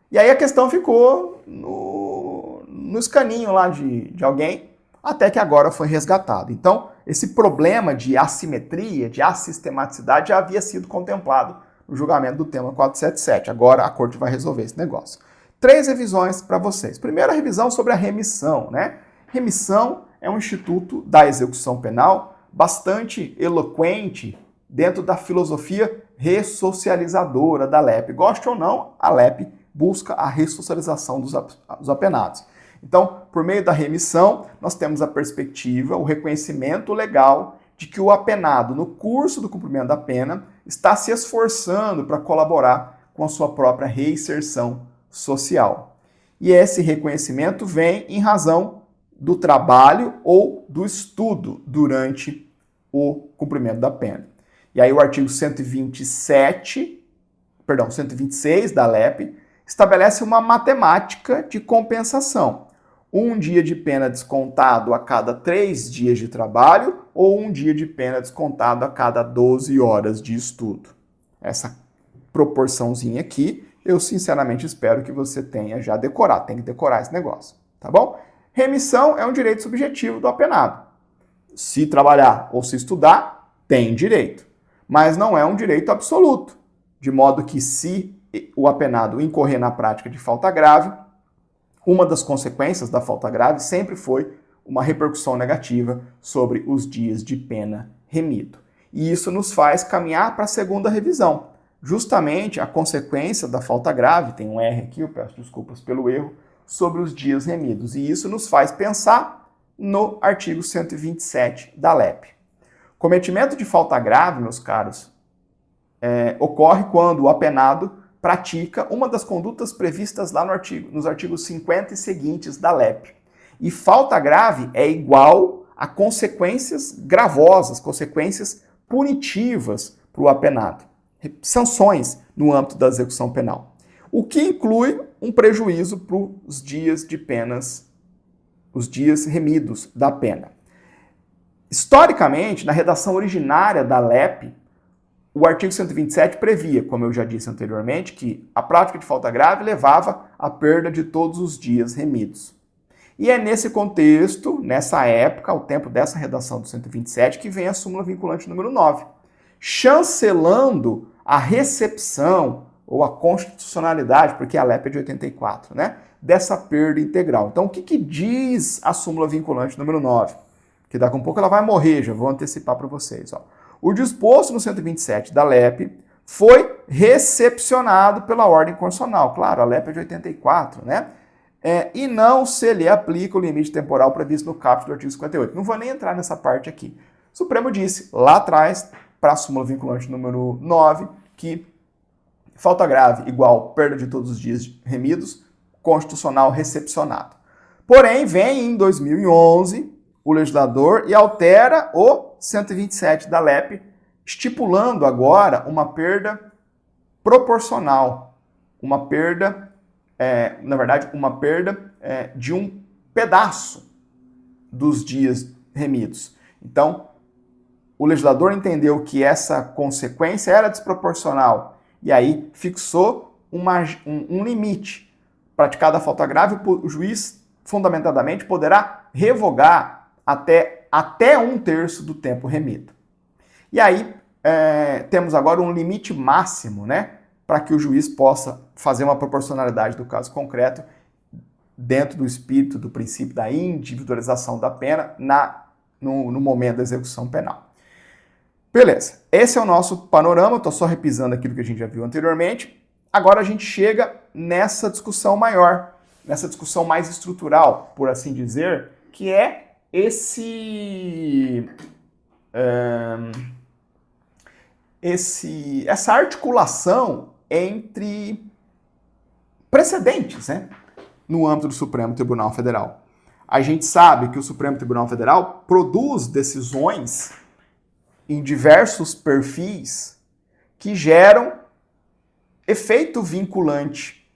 E aí a questão ficou no escaninho lá de alguém, até que agora foi resgatado. Então, esse problema de assimetria, de assistematicidade já havia sido contemplado no julgamento do tema 477. Agora a Corte vai resolver esse negócio. 3 revisões para vocês. Primeira revisão sobre a remissão, né? Remissão é um instituto da execução penal bastante eloquente dentro da filosofia ressocializadora da LEP. Goste ou não, a LEP busca a ressocialização dos apenados. Então, por meio da remissão, nós temos a perspectiva, o reconhecimento legal de que o apenado, no curso do cumprimento da pena, está se esforçando para colaborar com a sua própria reinserção social. E esse reconhecimento vem em razão do trabalho ou do estudo durante o cumprimento da pena. E aí o artigo 126 da LEP estabelece uma matemática de compensação. 1 dia de pena descontado a cada 3 dias de trabalho ou 1 dia de pena descontado a cada 12 horas de estudo. Essa proporçãozinha aqui, eu sinceramente espero que você tenha já decorado. Tem que decorar esse negócio, tá bom? Remissão é um direito subjetivo do apenado. Se trabalhar ou se estudar, tem direito. Mas não é um direito absoluto. De modo que se o apenado incorrer na prática de falta grave, uma das consequências da falta grave sempre foi uma repercussão negativa sobre os dias de pena remido. E isso nos faz caminhar para a segunda revisão. Justamente a consequência da falta grave, tem um R aqui, eu peço desculpas pelo erro, sobre os dias remidos. E isso nos faz pensar no artigo 127 da LEP. Cometimento de falta grave, meus caros, ocorre quando o apenado pratica uma das condutas previstas lá nos artigos 50 e seguintes da LEP. E falta grave é igual a consequências gravosas, consequências punitivas para o apenado. sanções no âmbito da execução penal, o que inclui um prejuízo para os dias de penas, os dias remidos da pena. Historicamente, na redação originária da LEP, o artigo 127 previa, como eu já disse anteriormente, que a prática de falta grave levava à perda de todos os dias remidos. E é nesse contexto, nessa época, ao tempo dessa redação do 127, que vem a súmula vinculante número 9, chancelando a recepção ou a constitucionalidade, porque a LEP é de 84, né, dessa perda integral. Então, o que diz a súmula vinculante número 9? Que daqui a um pouco ela vai morrer, já vou antecipar para vocês. Ó. O disposto no 127 da LEP foi recepcionado pela ordem constitucional. Claro, a LEP é de 84, né? E não se lhe aplica o limite temporal previsto no caput do artigo 58. Não vou nem entrar nessa parte aqui. O Supremo disse lá atrás, para a súmula vinculante número 9, que falta grave igual perda de todos os dias remidos, constitucional recepcionado. Porém, vem em 2011 o legislador e altera o 127 da LEP, estipulando agora uma perda proporcional, uma perda, na verdade, uma perda de um pedaço dos dias remidos. Então, o legislador entendeu que essa consequência era desproporcional e aí fixou um limite. Praticada a falta grave, o juiz, fundamentadamente, poderá revogar até 1/3 do tempo remido. E aí, temos agora um limite máximo, né, para que o juiz possa fazer uma proporcionalidade do caso concreto dentro do espírito do princípio da individualização da pena no momento da execução penal. Beleza, esse é o nosso panorama, estou só repisando aquilo que a gente já viu anteriormente. Agora a gente chega nessa discussão maior, nessa discussão mais estrutural, por assim dizer, que é essa articulação entre precedentes, né, no âmbito do Supremo Tribunal Federal. A gente sabe que o Supremo Tribunal Federal produz decisões em diversos perfis que geram efeito vinculante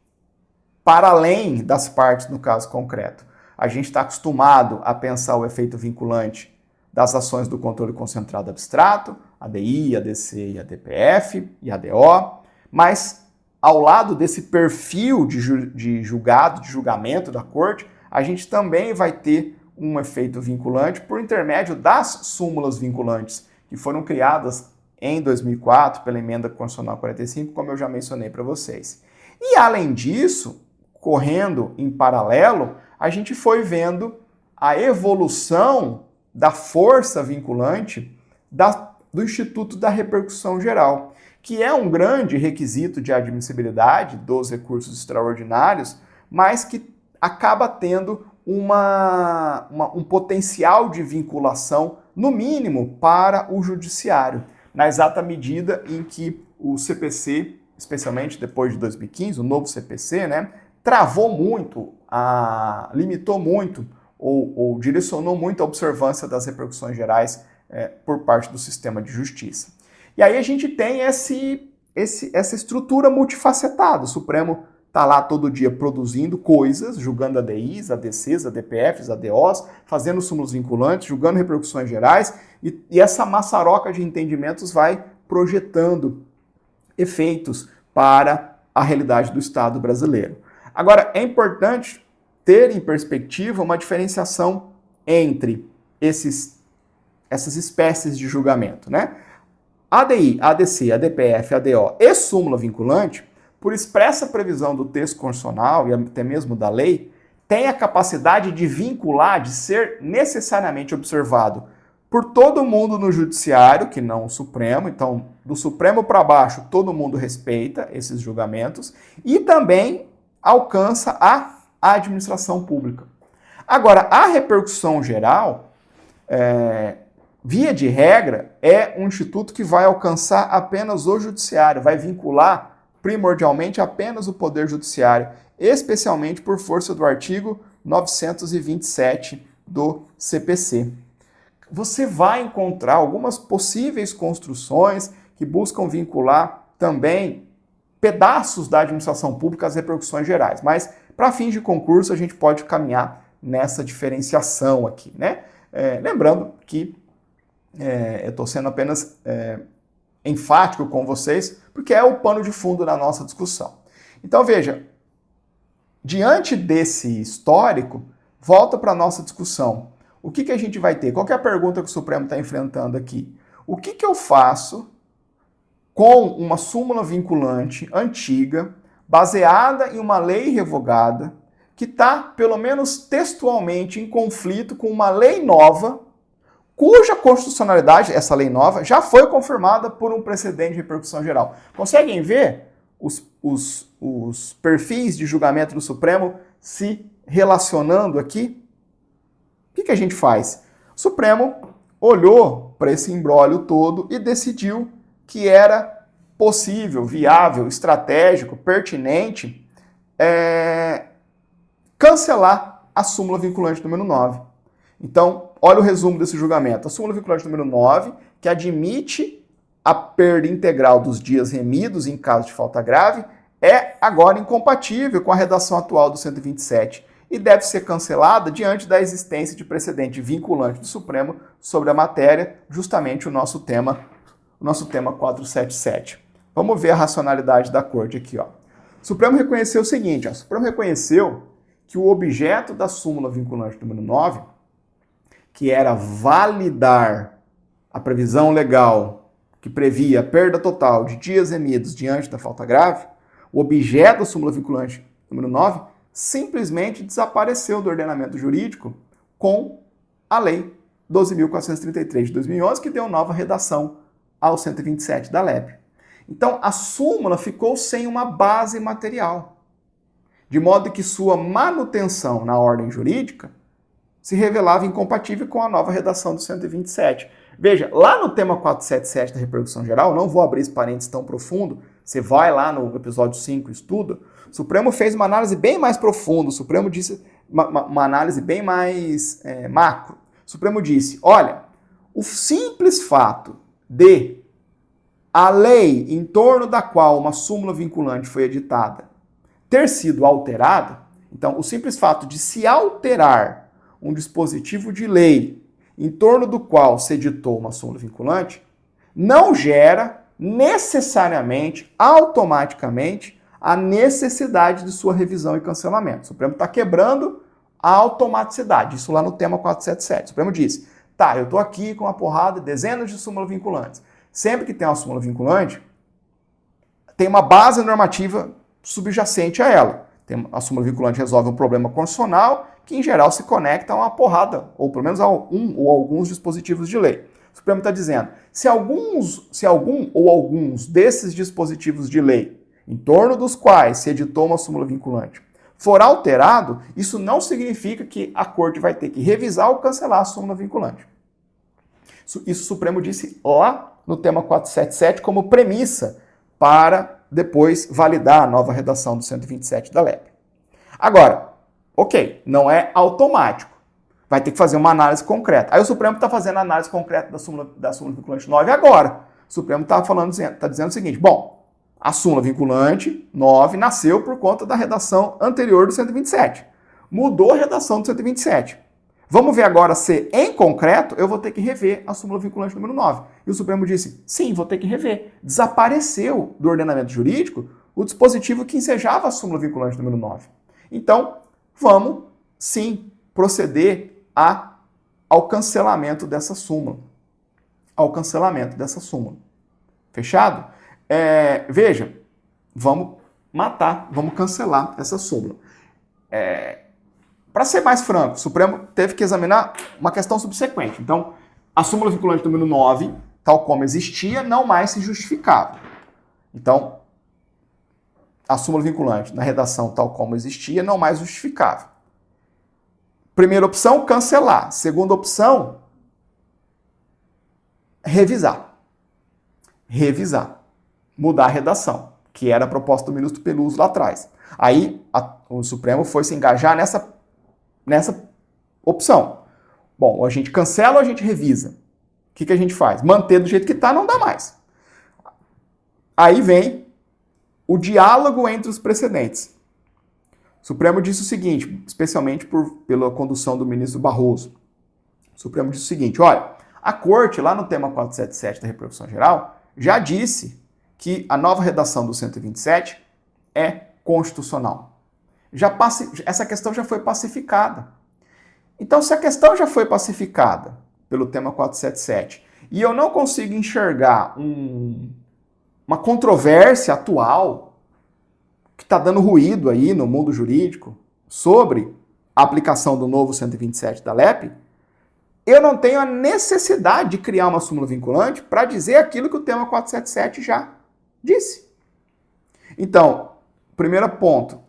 para além das partes no caso concreto. A gente está acostumado a pensar o efeito vinculante das ações do controle concentrado abstrato, ADI, ADC e ADPF e ADO, mas ao lado desse perfil de julgamento da corte, a gente também vai ter um efeito vinculante por intermédio das súmulas vinculantes, que foram criadas em 2004 pela Emenda Constitucional 45, como eu já mencionei para vocês. E além disso, correndo em paralelo, a gente foi vendo a evolução da força vinculante do Instituto da Repercussão Geral, que é um grande requisito de admissibilidade dos recursos extraordinários, mas que acaba tendo um potencial de vinculação, no mínimo, para o judiciário, na exata medida em que o CPC, especialmente depois de 2015, o novo CPC, né, travou muito, limitou muito ou direcionou muito a observância das repercussões gerais por parte do sistema de justiça. E aí a gente tem essa estrutura multifacetada. O Supremo está lá todo dia produzindo coisas, julgando ADIs, ADCs, ADPFs, ADOs, fazendo súmulas vinculantes, julgando repercussões gerais, e essa maçaroca de entendimentos vai projetando efeitos para a realidade do Estado brasileiro. Agora, é importante ter em perspectiva uma diferenciação entre essas espécies de julgamento, né? ADI, ADC, ADPF, ADO e súmula vinculante, por expressa previsão do texto constitucional e até mesmo da lei, tem a capacidade de vincular, de ser necessariamente observado por todo mundo no judiciário, que não o Supremo. Então, do Supremo para baixo, todo mundo respeita esses julgamentos e também alcança a administração pública. Agora, a repercussão geral, via de regra, é um instituto que vai alcançar apenas o judiciário, vai vincular primordialmente apenas o Poder Judiciário, especialmente por força do artigo 927 do CPC. Você vai encontrar algumas possíveis construções que buscam vincular também pedaços da administração pública às repercussões gerais. Mas, para fins de concurso, a gente pode caminhar nessa diferenciação aqui, né? Lembrando que eu estou sendo apenas enfático com vocês, porque é o pano de fundo da nossa discussão. Então, veja, diante desse histórico, volta para a nossa discussão. O que a gente vai ter? Qual que é a pergunta que o Supremo está enfrentando aqui? O que eu faço com uma súmula vinculante antiga, baseada em uma lei revogada, que está, pelo menos textualmente, em conflito com uma lei nova, cuja constitucionalidade, essa lei nova, já foi confirmada por um precedente de repercussão geral? Conseguem ver os perfis de julgamento do Supremo se relacionando aqui? O que a gente faz? O Supremo olhou para esse imbróglio todo e decidiu que era possível, viável, estratégico, pertinente cancelar a súmula vinculante número 9. Então, olha o resumo desse julgamento. A súmula vinculante número 9, que admite a perda integral dos dias remidos em caso de falta grave, é agora incompatível com a redação atual do 127 e deve ser cancelada diante da existência de precedente vinculante do Supremo sobre a matéria, justamente o nosso tema 477. Vamos ver a racionalidade da Corte aqui, ó. O Supremo reconheceu o seguinte, ó. O Supremo reconheceu que o objeto da súmula vinculante número 9, que era validar a previsão legal que previa a perda total de dias remidos diante da falta grave, o objeto da súmula vinculante número 9 simplesmente desapareceu do ordenamento jurídico com a Lei 12.433 de 2011, que deu nova redação ao 127 da LEP. Então, a súmula ficou sem uma base material, de modo que sua manutenção na ordem jurídica se revelava incompatível com a nova redação do 127. Veja, lá no tema 477 da repercussão geral, não vou abrir esse parênteses tão profundo, você vai lá no episódio 5 e estuda, o Supremo fez uma análise bem mais profunda, o Supremo disse uma análise bem mais macro. O Supremo disse, olha, o simples fato de a lei em torno da qual uma súmula vinculante foi editada ter sido alterada, então o simples fato de se alterar um dispositivo de lei em torno do qual se editou uma súmula vinculante, não gera necessariamente, automaticamente, a necessidade de sua revisão e cancelamento. O Supremo está quebrando a automaticidade, isso lá no tema 477. O Supremo disse, tá, eu estou aqui com uma porrada, dezenas de súmulas vinculantes. Sempre que tem uma súmula vinculante, tem uma base normativa subjacente a ela. A súmula vinculante resolve um problema constitucional que, em geral, se conecta a uma porrada, ou pelo menos a um ou alguns dispositivos de lei. O Supremo está dizendo, se algum ou alguns desses dispositivos de lei, em torno dos quais se editou uma súmula vinculante, for alterado, isso não significa que a Corte vai ter que revisar ou cancelar a súmula vinculante. Isso o Supremo disse lá no tema 477 como premissa para depois validar a nova redação do 127 da LEP. Agora, ok, não é automático. Vai ter que fazer uma análise concreta. Aí o Supremo está fazendo a análise concreta da súmula vinculante 9 agora. O Supremo está dizendo o seguinte, bom, a súmula vinculante 9 nasceu por conta da redação anterior do 127. Mudou a redação do 127. Vamos ver agora se, em concreto, eu vou ter que rever a súmula vinculante número 9. E o Supremo disse, sim, vou ter que rever. Desapareceu do ordenamento jurídico o dispositivo que ensejava a súmula vinculante número 9. Então, vamos, sim, proceder ao cancelamento dessa súmula. Fechado? Veja, vamos cancelar essa súmula. Para ser mais franco, o Supremo teve que examinar uma questão subsequente. Então, a súmula vinculante número 9, tal como existia, não mais se justificava. Então, a súmula vinculante na redação tal como existia, não mais justificava. Primeira opção, cancelar. Segunda opção, revisar. Mudar a redação, que era a proposta do ministro Peluso lá atrás. Aí, o Supremo foi se engajar nessa opção. Bom, ou a gente cancela ou a gente revisa. O que a gente faz? Manter do jeito que está não dá mais. Aí vem o diálogo entre os precedentes. O Supremo disse o seguinte, especialmente pela condução do ministro Barroso. O Supremo disse o seguinte, olha, a Corte, lá no tema 477 da repercussão geral, já disse que a nova redação do 127 é constitucional. Essa questão já foi pacificada. Então, se a questão já foi pacificada pelo tema 477 e eu não consigo enxergar uma controvérsia atual que está dando ruído aí no mundo jurídico sobre a aplicação do novo 127 da LEP, eu não tenho a necessidade de criar uma súmula vinculante para dizer aquilo que o tema 477 já disse. Então, primeiro ponto,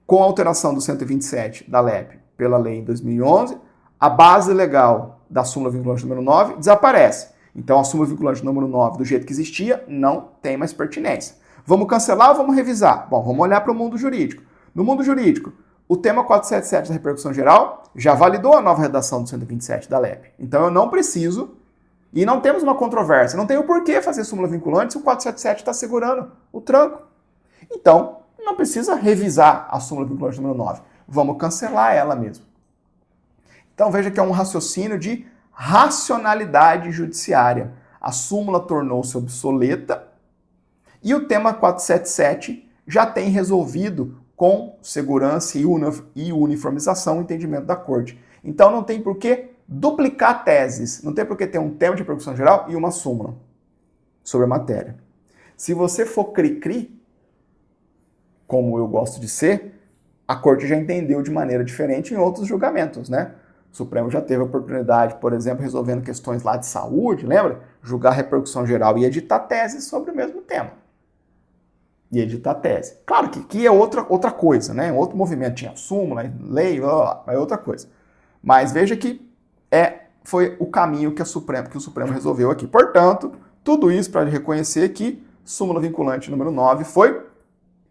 com a alteração do 127 da LEP pela lei em 2011, a base legal da súmula vinculante número 9 desaparece. Então, a súmula vinculante número 9, do jeito que existia, não tem mais pertinência. Vamos cancelar ou vamos revisar? Bom, vamos olhar para o mundo jurídico. No mundo jurídico, o tema 477 da repercussão geral já validou a nova redação do 127 da LEP. Então, eu não preciso, e não temos uma controvérsia, não tem o porquê fazer súmula vinculante se o 477 está segurando o tranco. Então, não precisa revisar a súmula vinculante número 9. Vamos cancelar ela mesmo. Então, veja que é um raciocínio de racionalidade judiciária. A súmula tornou-se obsoleta e o tema 477 já tem resolvido com segurança e uniformização o entendimento da Corte. Então não tem por que duplicar teses, não tem por que ter um tema de repercussão geral e uma súmula sobre a matéria. Se você for cri-cri, como eu gosto de ser, a Corte já entendeu de maneira diferente em outros julgamentos, né? O Supremo já teve a oportunidade, por exemplo, resolvendo questões lá de saúde, lembra? Julgar repercussão geral e editar teses sobre o mesmo tema. E editar tese. Claro que aqui é outra coisa, né? Outro movimento, tinha súmula, lei, é outra coisa. Mas veja que foi o caminho que o Supremo resolveu aqui. Portanto, tudo isso para reconhecer que súmula vinculante número 9 foi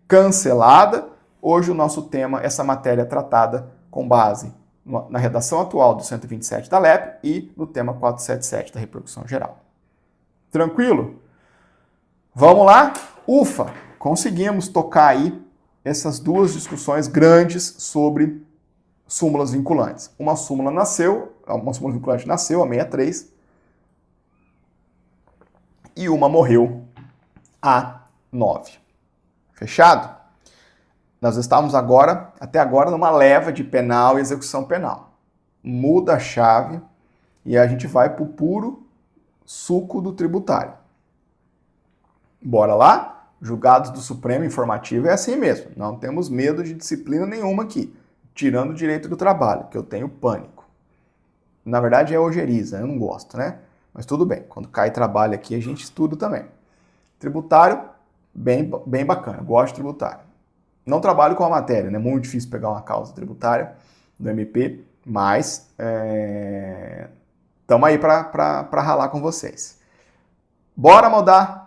cancelada. Hoje o nosso tema, essa matéria é tratada com base na redação atual do 127 da LEP e no tema 477 da repercussão geral. Tranquilo? Vamos lá? Ufa! Conseguimos tocar aí essas duas discussões grandes sobre súmulas vinculantes. Uma súmula vinculante nasceu, a 63, e uma morreu, a 9. Fechado? Nós estamos até agora, numa leva de penal e execução penal. Muda a chave e a gente vai para o puro suco do tributário. Bora lá? Julgados do Supremo Informativo é assim mesmo. Não temos medo de disciplina nenhuma aqui. Tirando o direito do trabalho, que eu tenho pânico. Na verdade é ojeriza, eu não gosto, né? Mas tudo bem, quando cai trabalho aqui a gente estuda também. Tributário, bem bacana, gosto de tributário. Não trabalho com a matéria, né? É muito difícil pegar uma causa tributária do MP, mas estamos aí para ralar com vocês. Bora mudar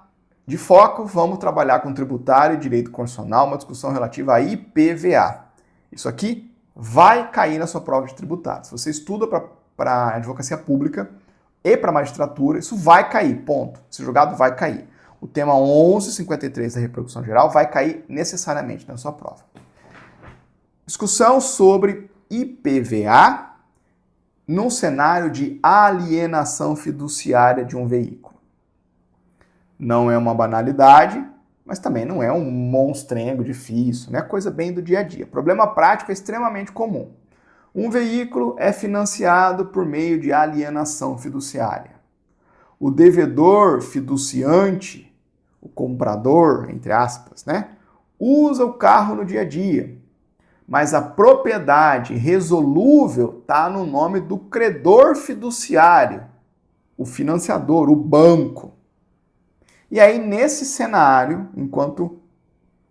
de foco, vamos trabalhar com tributário e direito constitucional, uma discussão relativa a IPVA. Isso aqui vai cair na sua prova de tributário. Se você estuda para advocacia pública e para magistratura, isso vai cair, ponto. Esse julgado vai cair. O tema 1153 da repercussão geral vai cair necessariamente na sua prova. Discussão sobre IPVA num cenário de alienação fiduciária de um veículo. Não é uma banalidade, mas também não é um monstrengo difícil, né? Coisa bem do dia a dia. Problema prático é extremamente comum. Um veículo é financiado por meio de alienação fiduciária. O devedor fiduciante, o comprador, entre aspas, né? Usa o carro no dia a dia, mas a propriedade resolúvel está no nome do credor fiduciário, o financiador, o banco. E aí, nesse cenário, enquanto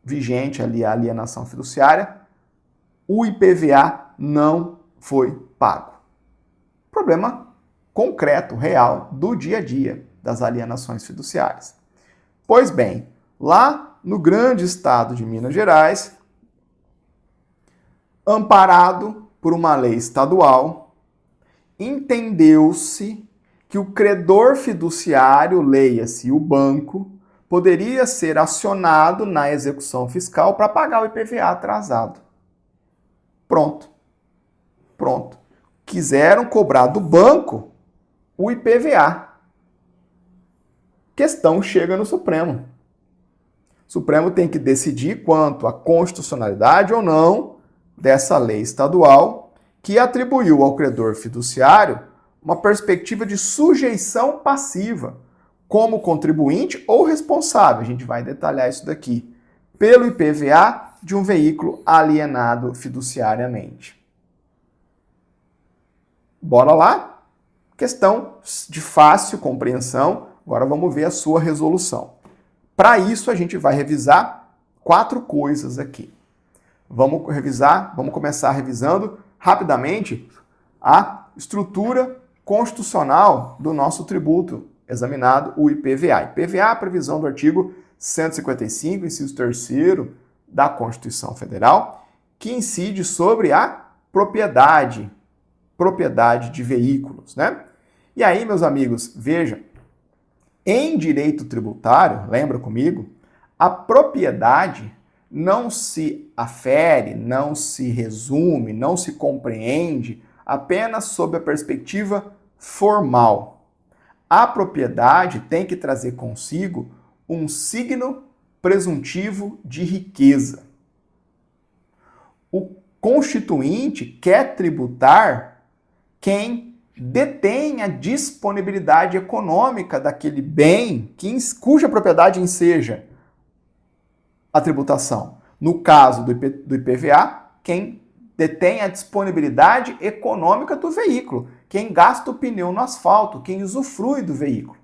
vigente ali a alienação fiduciária, o IPVA não foi pago. Problema concreto, real, do dia a dia das alienações fiduciárias. Pois bem, lá no grande estado de Minas Gerais, amparado por uma lei estadual, entendeu-se que o credor fiduciário, leia-se o banco, poderia ser acionado na execução fiscal para pagar o IPVA atrasado. Pronto. Pronto. Quiseram cobrar do banco o IPVA. Questão chega no Supremo. O Supremo tem que decidir quanto à constitucionalidade ou não dessa lei estadual que atribuiu ao credor fiduciário uma perspectiva de sujeição passiva como contribuinte ou responsável, a gente vai detalhar isso daqui, pelo IPVA de um veículo alienado fiduciariamente. Bora lá? Questão de fácil compreensão, agora vamos ver a sua resolução. Para isso, a gente vai revisar 4 coisas aqui. Vamos começar revisando rapidamente a estrutura constitucional do nosso tributo examinado, o IPVA. IPVA é a previsão do artigo 155, inciso 3º da Constituição Federal, que incide sobre a propriedade de veículos, né? E aí, meus amigos, veja, em direito tributário, lembra comigo, a propriedade não se afere, não se resume, não se compreende apenas sob a perspectiva formal. A propriedade tem que trazer consigo um signo presuntivo de riqueza. O constituinte quer tributar quem detém a disponibilidade econômica daquele bem cuja propriedade enseja a tributação. No caso do IPVA, quem detém a disponibilidade econômica do veículo, quem gasta o pneu no asfalto, quem usufrui do veículo.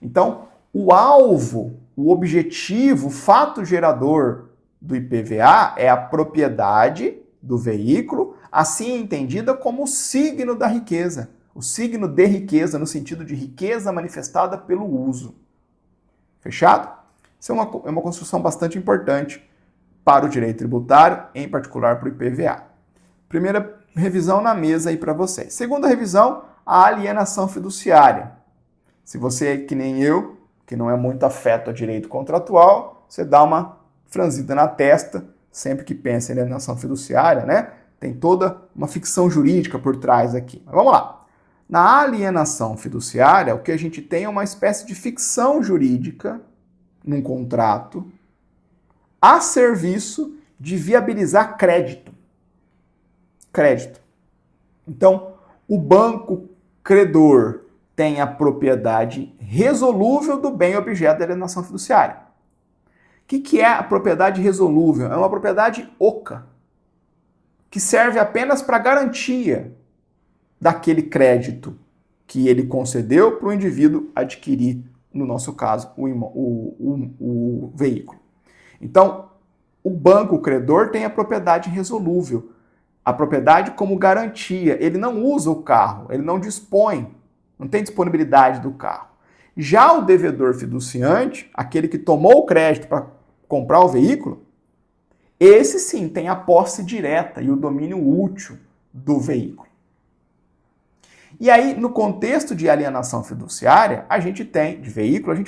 Então, o alvo, o objetivo, o fato gerador do IPVA é a propriedade do veículo, assim entendida como o signo da riqueza. O signo de riqueza, no sentido de riqueza manifestada pelo uso. Fechado? Isso é uma construção bastante importante para o direito tributário, em particular para o IPVA. Primeira revisão na mesa aí para vocês. Segunda revisão, a alienação fiduciária. Se você é que nem eu, que não é muito afeto a direito contratual, você dá uma franzida na testa sempre que pensa em alienação fiduciária, né? Tem toda uma ficção jurídica por trás aqui. Mas vamos lá. Na alienação fiduciária, o que a gente tem é uma espécie de ficção jurídica num contrato a serviço de viabilizar crédito. Crédito. Então, o banco credor tem a propriedade resolúvel do bem objeto da alienação fiduciária. O que é a propriedade resolúvel? É uma propriedade oca, que serve apenas para garantia daquele crédito que ele concedeu para o indivíduo adquirir, no nosso caso, o veículo. Então, o banco credor tem a propriedade resolúvel, a propriedade como garantia. Ele não usa o carro, ele não dispõe, não tem disponibilidade do carro. Já o devedor fiduciante, aquele que tomou o crédito para comprar o veículo, esse sim tem a posse direta e o domínio útil do veículo. E aí, no contexto de alienação fiduciária, a gente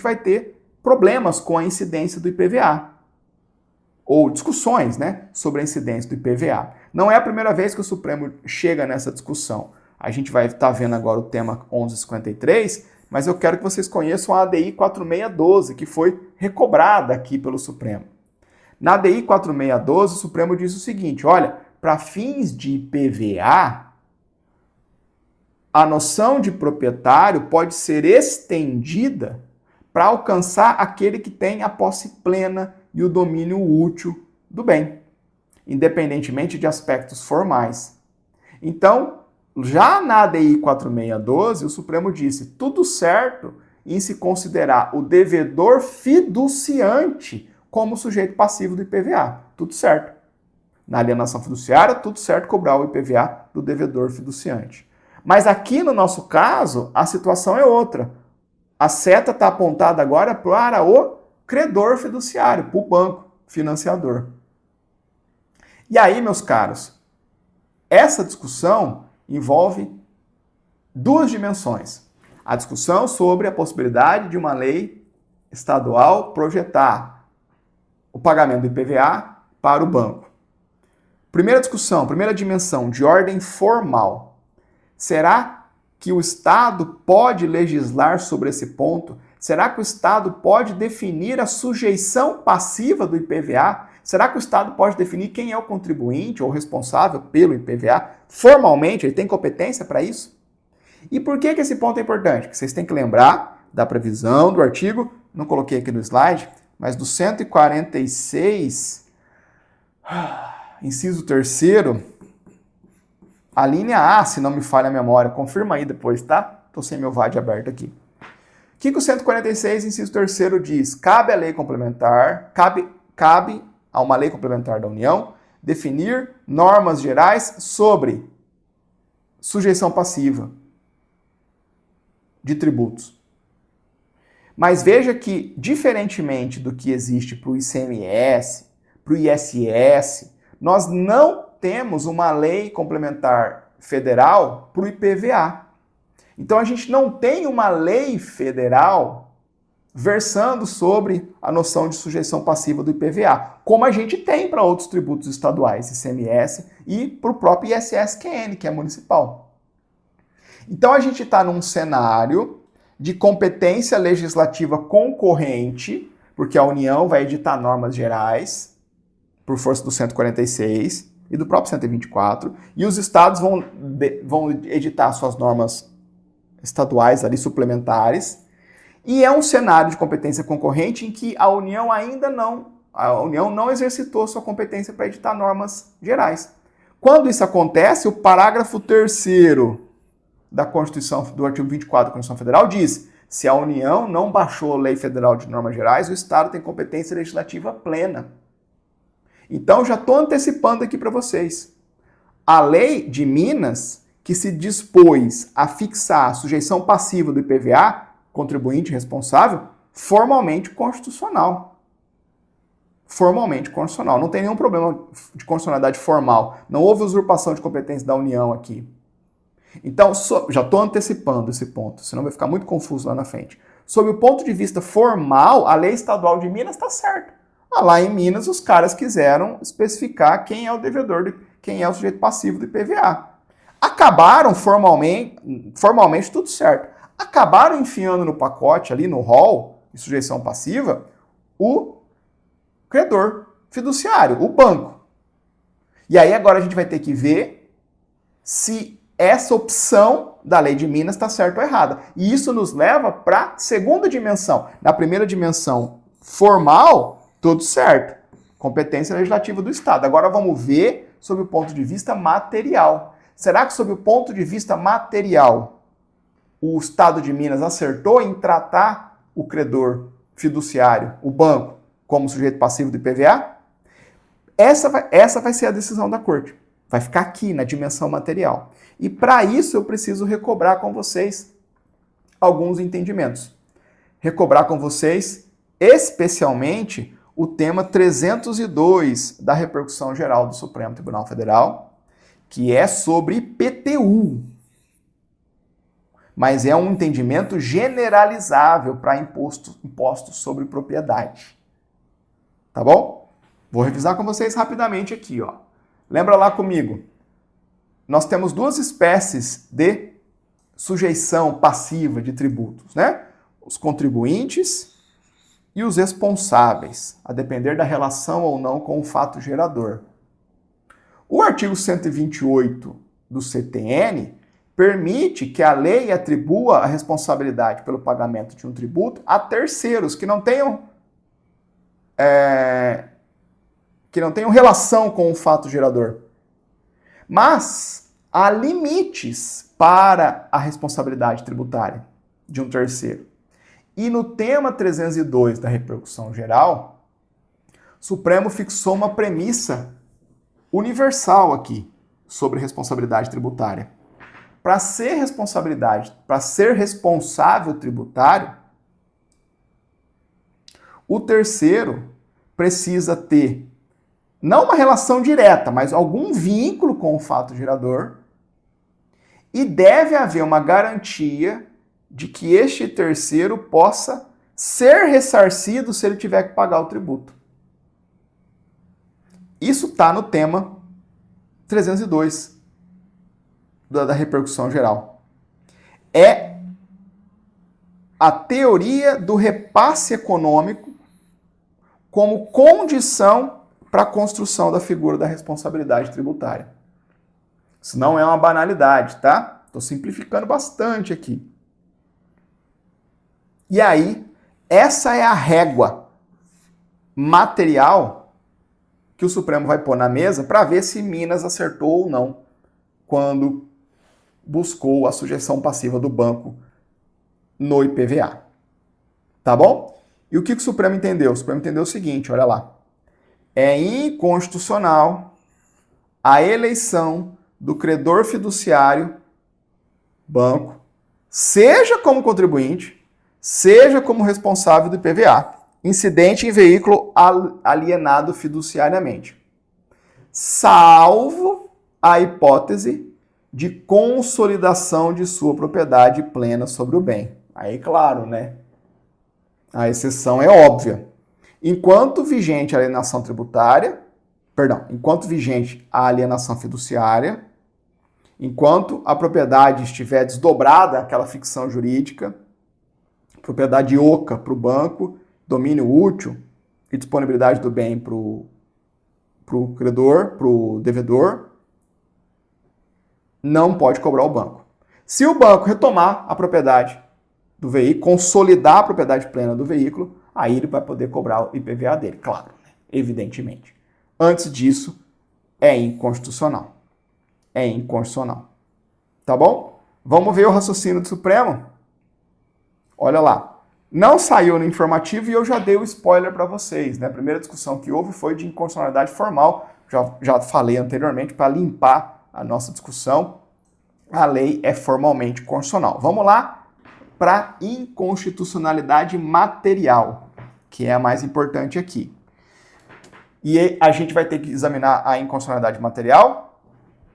vai ter problemas com a incidência do IPVA. Ou discussões, né, sobre a incidência do IPVA. Não é a primeira vez que o Supremo chega nessa discussão. A gente vai estar vendo agora o tema 1153, mas eu quero que vocês conheçam a ADI 4612, que foi recobrada aqui pelo Supremo. Na ADI 4612, o Supremo diz o seguinte, olha, para fins de IPVA, a noção de proprietário pode ser estendida para alcançar aquele que tem a posse plena e o domínio útil do bem, independentemente de aspectos formais. Então, já na ADI 4612, o Supremo disse tudo certo em se considerar o devedor fiduciante como sujeito passivo do IPVA. Tudo certo. Na alienação fiduciária, tudo certo cobrar o IPVA do devedor fiduciante. Mas aqui no nosso caso, a situação é outra. A seta está apontada agora para o credor fiduciário, para o banco financiador. E aí, meus caros, essa discussão envolve duas dimensões. A discussão sobre a possibilidade de uma lei estadual projetar o pagamento do IPVA para o banco. Primeira discussão, primeira dimensão, de ordem formal. Será que o Estado pode legislar sobre esse ponto? Será que o Estado pode definir a sujeição passiva do IPVA? Será que o Estado pode definir quem é o contribuinte ou responsável pelo IPVA? Formalmente, ele tem competência para isso? E por que esse ponto é importante? Porque vocês têm que lembrar da previsão do artigo, não coloquei aqui no slide, mas do 146, inciso 3º, a linha A, se não me falha a memória, confirma aí depois, tá? Estou sem meu VAD aberto aqui. O que o 146, inciso 3º diz? Cabe à lei complementar, cabe a uma lei complementar da União definir normas gerais sobre sujeição passiva de tributos. Mas veja que, diferentemente do que existe para o ICMS, para o ISS, nós não temos uma lei complementar federal para o IPVA. Então a gente não tem uma lei federal versando sobre a noção de sujeição passiva do IPVA, como a gente tem para outros tributos estaduais, ICMS, e para o próprio ISS-QN, que é municipal. Então a gente está num cenário de competência legislativa concorrente, porque a União vai editar normas gerais, por força do 146 e do próprio 124, e os estados vão editar suas normas estaduais ali suplementares, e é um cenário de competência concorrente em que a União não exercitou sua competência para editar normas gerais. Quando isso acontece, o parágrafo 3º da Constituição, do artigo 24 da Constituição Federal diz: se a União não baixou a Lei Federal de Normas Gerais, o Estado tem competência legislativa plena. Então, já estou antecipando aqui para vocês. A lei de Minas, que se dispôs a fixar a sujeição passiva do IPVA, contribuinte responsável, formalmente constitucional. Formalmente constitucional. Não tem nenhum problema de constitucionalidade formal. Não houve usurpação de competência da União aqui. Então, já estou antecipando esse ponto, senão vai ficar muito confuso lá na frente. Sob o ponto de vista formal, a lei estadual de Minas está certa. Lá em Minas, os caras quiseram especificar quem é o devedor, quem é o sujeito passivo do IPVA. Acabaram formalmente tudo certo. Acabaram enfiando no pacote, ali no rol de sujeição passiva, o credor fiduciário, o banco. E aí agora a gente vai ter que ver se essa opção da lei de Minas está certa ou errada. E isso nos leva para a segunda dimensão. Na primeira dimensão formal, tudo certo. Competência legislativa do Estado. Agora vamos ver sob o ponto de vista material. Será que sob o ponto de vista material o Estado de Minas acertou em tratar o credor fiduciário, o banco, como sujeito passivo do IPVA? Essa vai ser a decisão da Corte. Vai ficar aqui na dimensão material. E para isso eu preciso recobrar com vocês alguns entendimentos. Recobrar com vocês, especialmente, o tema 302 da repercussão geral do Supremo Tribunal Federal, que é sobre IPTU. Mas é um entendimento generalizável para impostos sobre propriedade. Tá bom? Vou revisar com vocês rapidamente aqui, ó. Lembra lá comigo? Nós temos duas espécies de sujeição passiva de tributos, né? Os contribuintes e os responsáveis, a depender da relação ou não com o fato gerador. O artigo 128 do CTN permite que a lei atribua a responsabilidade pelo pagamento de um tributo a terceiros que não tenham relação com o fato gerador. Mas há limites para a responsabilidade tributária de um terceiro. E no tema 302 da repercussão geral, o Supremo fixou uma premissa universal aqui sobre responsabilidade tributária. Para ser responsável tributário, o terceiro precisa ter não uma relação direta, mas algum vínculo com o fato gerador, e deve haver uma garantia de que este terceiro possa ser ressarcido se ele tiver que pagar o tributo. Isso está no tema 302 da repercussão geral. É a teoria do repasse econômico como condição para a construção da figura da responsabilidade tributária. Isso não é uma banalidade, tá? Estou simplificando bastante aqui. E aí, essa é a régua material que o Supremo vai pôr na mesa para ver se Minas acertou ou não quando buscou a sujeição passiva do banco no IPVA. Tá bom? E o que o Supremo entendeu? O Supremo entendeu o seguinte, olha lá. É inconstitucional a eleição do credor fiduciário, banco, seja como contribuinte, seja como responsável do IPVA, incidente em veículo alienado fiduciariamente, salvo a hipótese de consolidação de sua propriedade plena sobre o bem. Aí, claro, né? A exceção é óbvia. Enquanto vigente a alienação tributária, enquanto vigente a alienação fiduciária, enquanto a propriedade estiver desdobrada, aquela ficção jurídica, propriedade oca para o banco, domínio útil e disponibilidade do bem para o credor, para o devedor, não pode cobrar o banco. Se o banco retomar a propriedade do veículo, consolidar a propriedade plena do veículo, aí ele vai poder cobrar o IPVA dele, claro, né? Evidentemente. Antes disso, é inconstitucional. É inconstitucional. Tá bom? Vamos ver o raciocínio do Supremo? Olha lá. Não saiu no informativo e eu já dei o spoiler para vocês, né? A primeira discussão que houve foi de inconstitucionalidade formal. Já falei anteriormente, para limpar a nossa discussão, a lei é formalmente constitucional. Vamos lá para inconstitucionalidade material, que é a mais importante aqui. E a gente vai ter que examinar a inconstitucionalidade material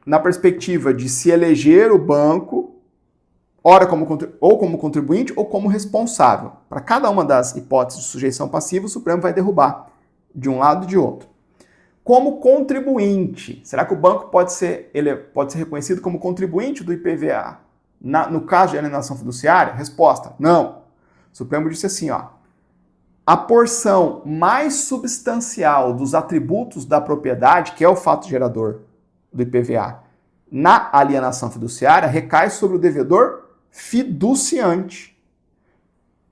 na perspectiva de se eleger o banco, ora como contribuinte ou como responsável. Para cada uma das hipóteses de sujeição passiva, o Supremo vai derrubar de um lado e de outro. Como contribuinte, será que o banco pode ser reconhecido como contribuinte do IPVA no caso de alienação fiduciária? Resposta, não. O Supremo disse assim, ó, a porção mais substancial dos atributos da propriedade, que é o fato gerador do IPVA, na alienação fiduciária, recai sobre o devedor fiduciante.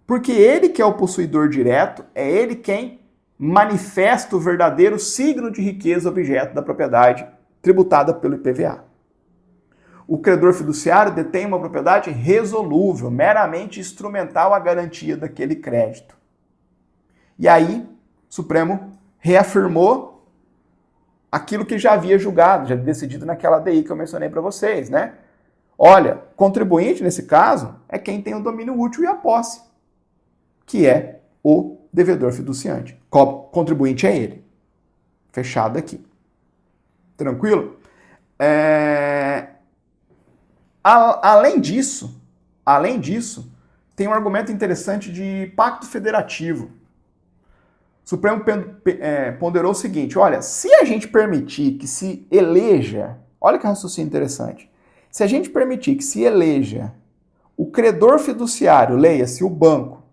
Porque ele que é o possuidor direto, é ele quem manifesta o verdadeiro signo de riqueza objeto da propriedade tributada pelo IPVA. O credor fiduciário detém uma propriedade resolúvel, meramente instrumental à garantia daquele crédito. E aí, o Supremo reafirmou aquilo que já havia julgado, já decidido naquela ADI que eu mencionei para vocês, né? Olha, contribuinte, nesse caso, é quem tem o domínio útil e a posse, que é o devedor fiduciante. Contribuinte é ele. Fechado aqui. Tranquilo? Além disso, tem um argumento interessante de pacto federativo. O Supremo ponderou o seguinte, olha, se a gente permitir que se eleja, olha que raciocínio interessante, se a gente permitir que se eleja o credor fiduciário, leia-se o banco,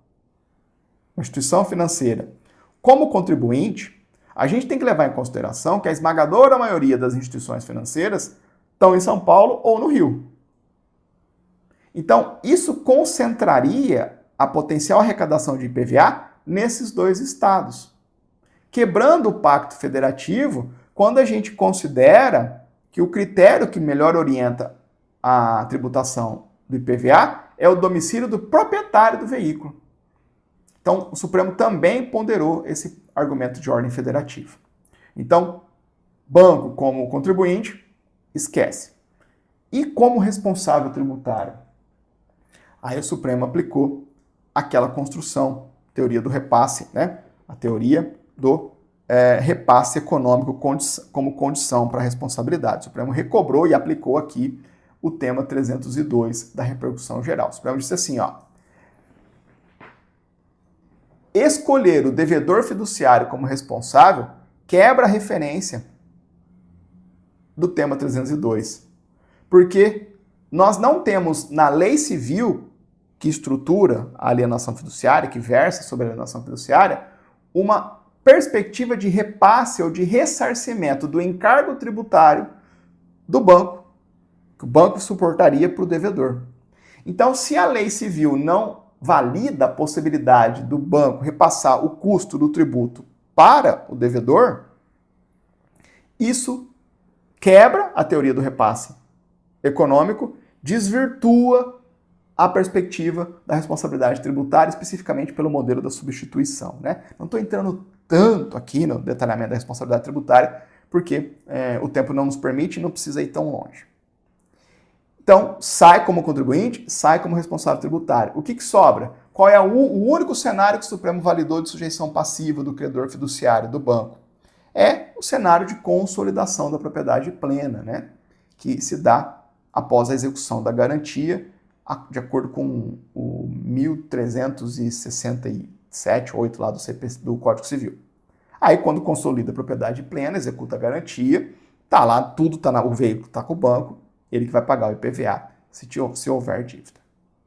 uma instituição financeira, como contribuinte, a gente tem que levar em consideração que a esmagadora maioria das instituições financeiras estão em São Paulo ou no Rio. Então, isso concentraria a potencial arrecadação de IPVA nesses dois estados, quebrando o pacto federativo quando a gente considera que o critério que melhor orienta a tributação do IPVA é o domicílio do proprietário do veículo. Então, o Supremo também ponderou esse argumento de ordem federativa. Então, banco como contribuinte, esquece. E como responsável tributário? Aí o Supremo aplicou aquela construção, teoria do repasse, né? A teoria do repasse econômico como condição para a responsabilidade. O Supremo recobrou e aplicou aqui o tema 302 da repercussão geral. O Supremo disse assim, ó, escolher o devedor fiduciário como responsável quebra a referência do tema 302. Porque nós não temos na lei civil que estrutura a alienação fiduciária, que versa sobre a alienação fiduciária, uma perspectiva de repasse ou de ressarcimento do encargo tributário do banco, que o banco suportaria para o devedor. Então, se a lei civil não valida a possibilidade do banco repassar o custo do tributo para o devedor, isso quebra a teoria do repasse econômico, desvirtua a perspectiva da responsabilidade tributária, especificamente pelo modelo da substituição, né? Não estou entrando tanto aqui no detalhamento da responsabilidade tributária, porque o tempo não nos permite e não precisa ir tão longe. Então, sai como contribuinte, sai como responsável tributário. O que sobra? Qual é o único cenário que o Supremo validou de sujeição passiva do credor fiduciário do banco? É o cenário de consolidação da propriedade plena, né? Que se dá após a execução da garantia, de acordo com o 1367, 8 lá do Código Civil. Aí, quando consolida a propriedade plena, executa a garantia, tá lá, tudo tá o veículo está com o banco, ele que vai pagar o IPVA, se houver dívida.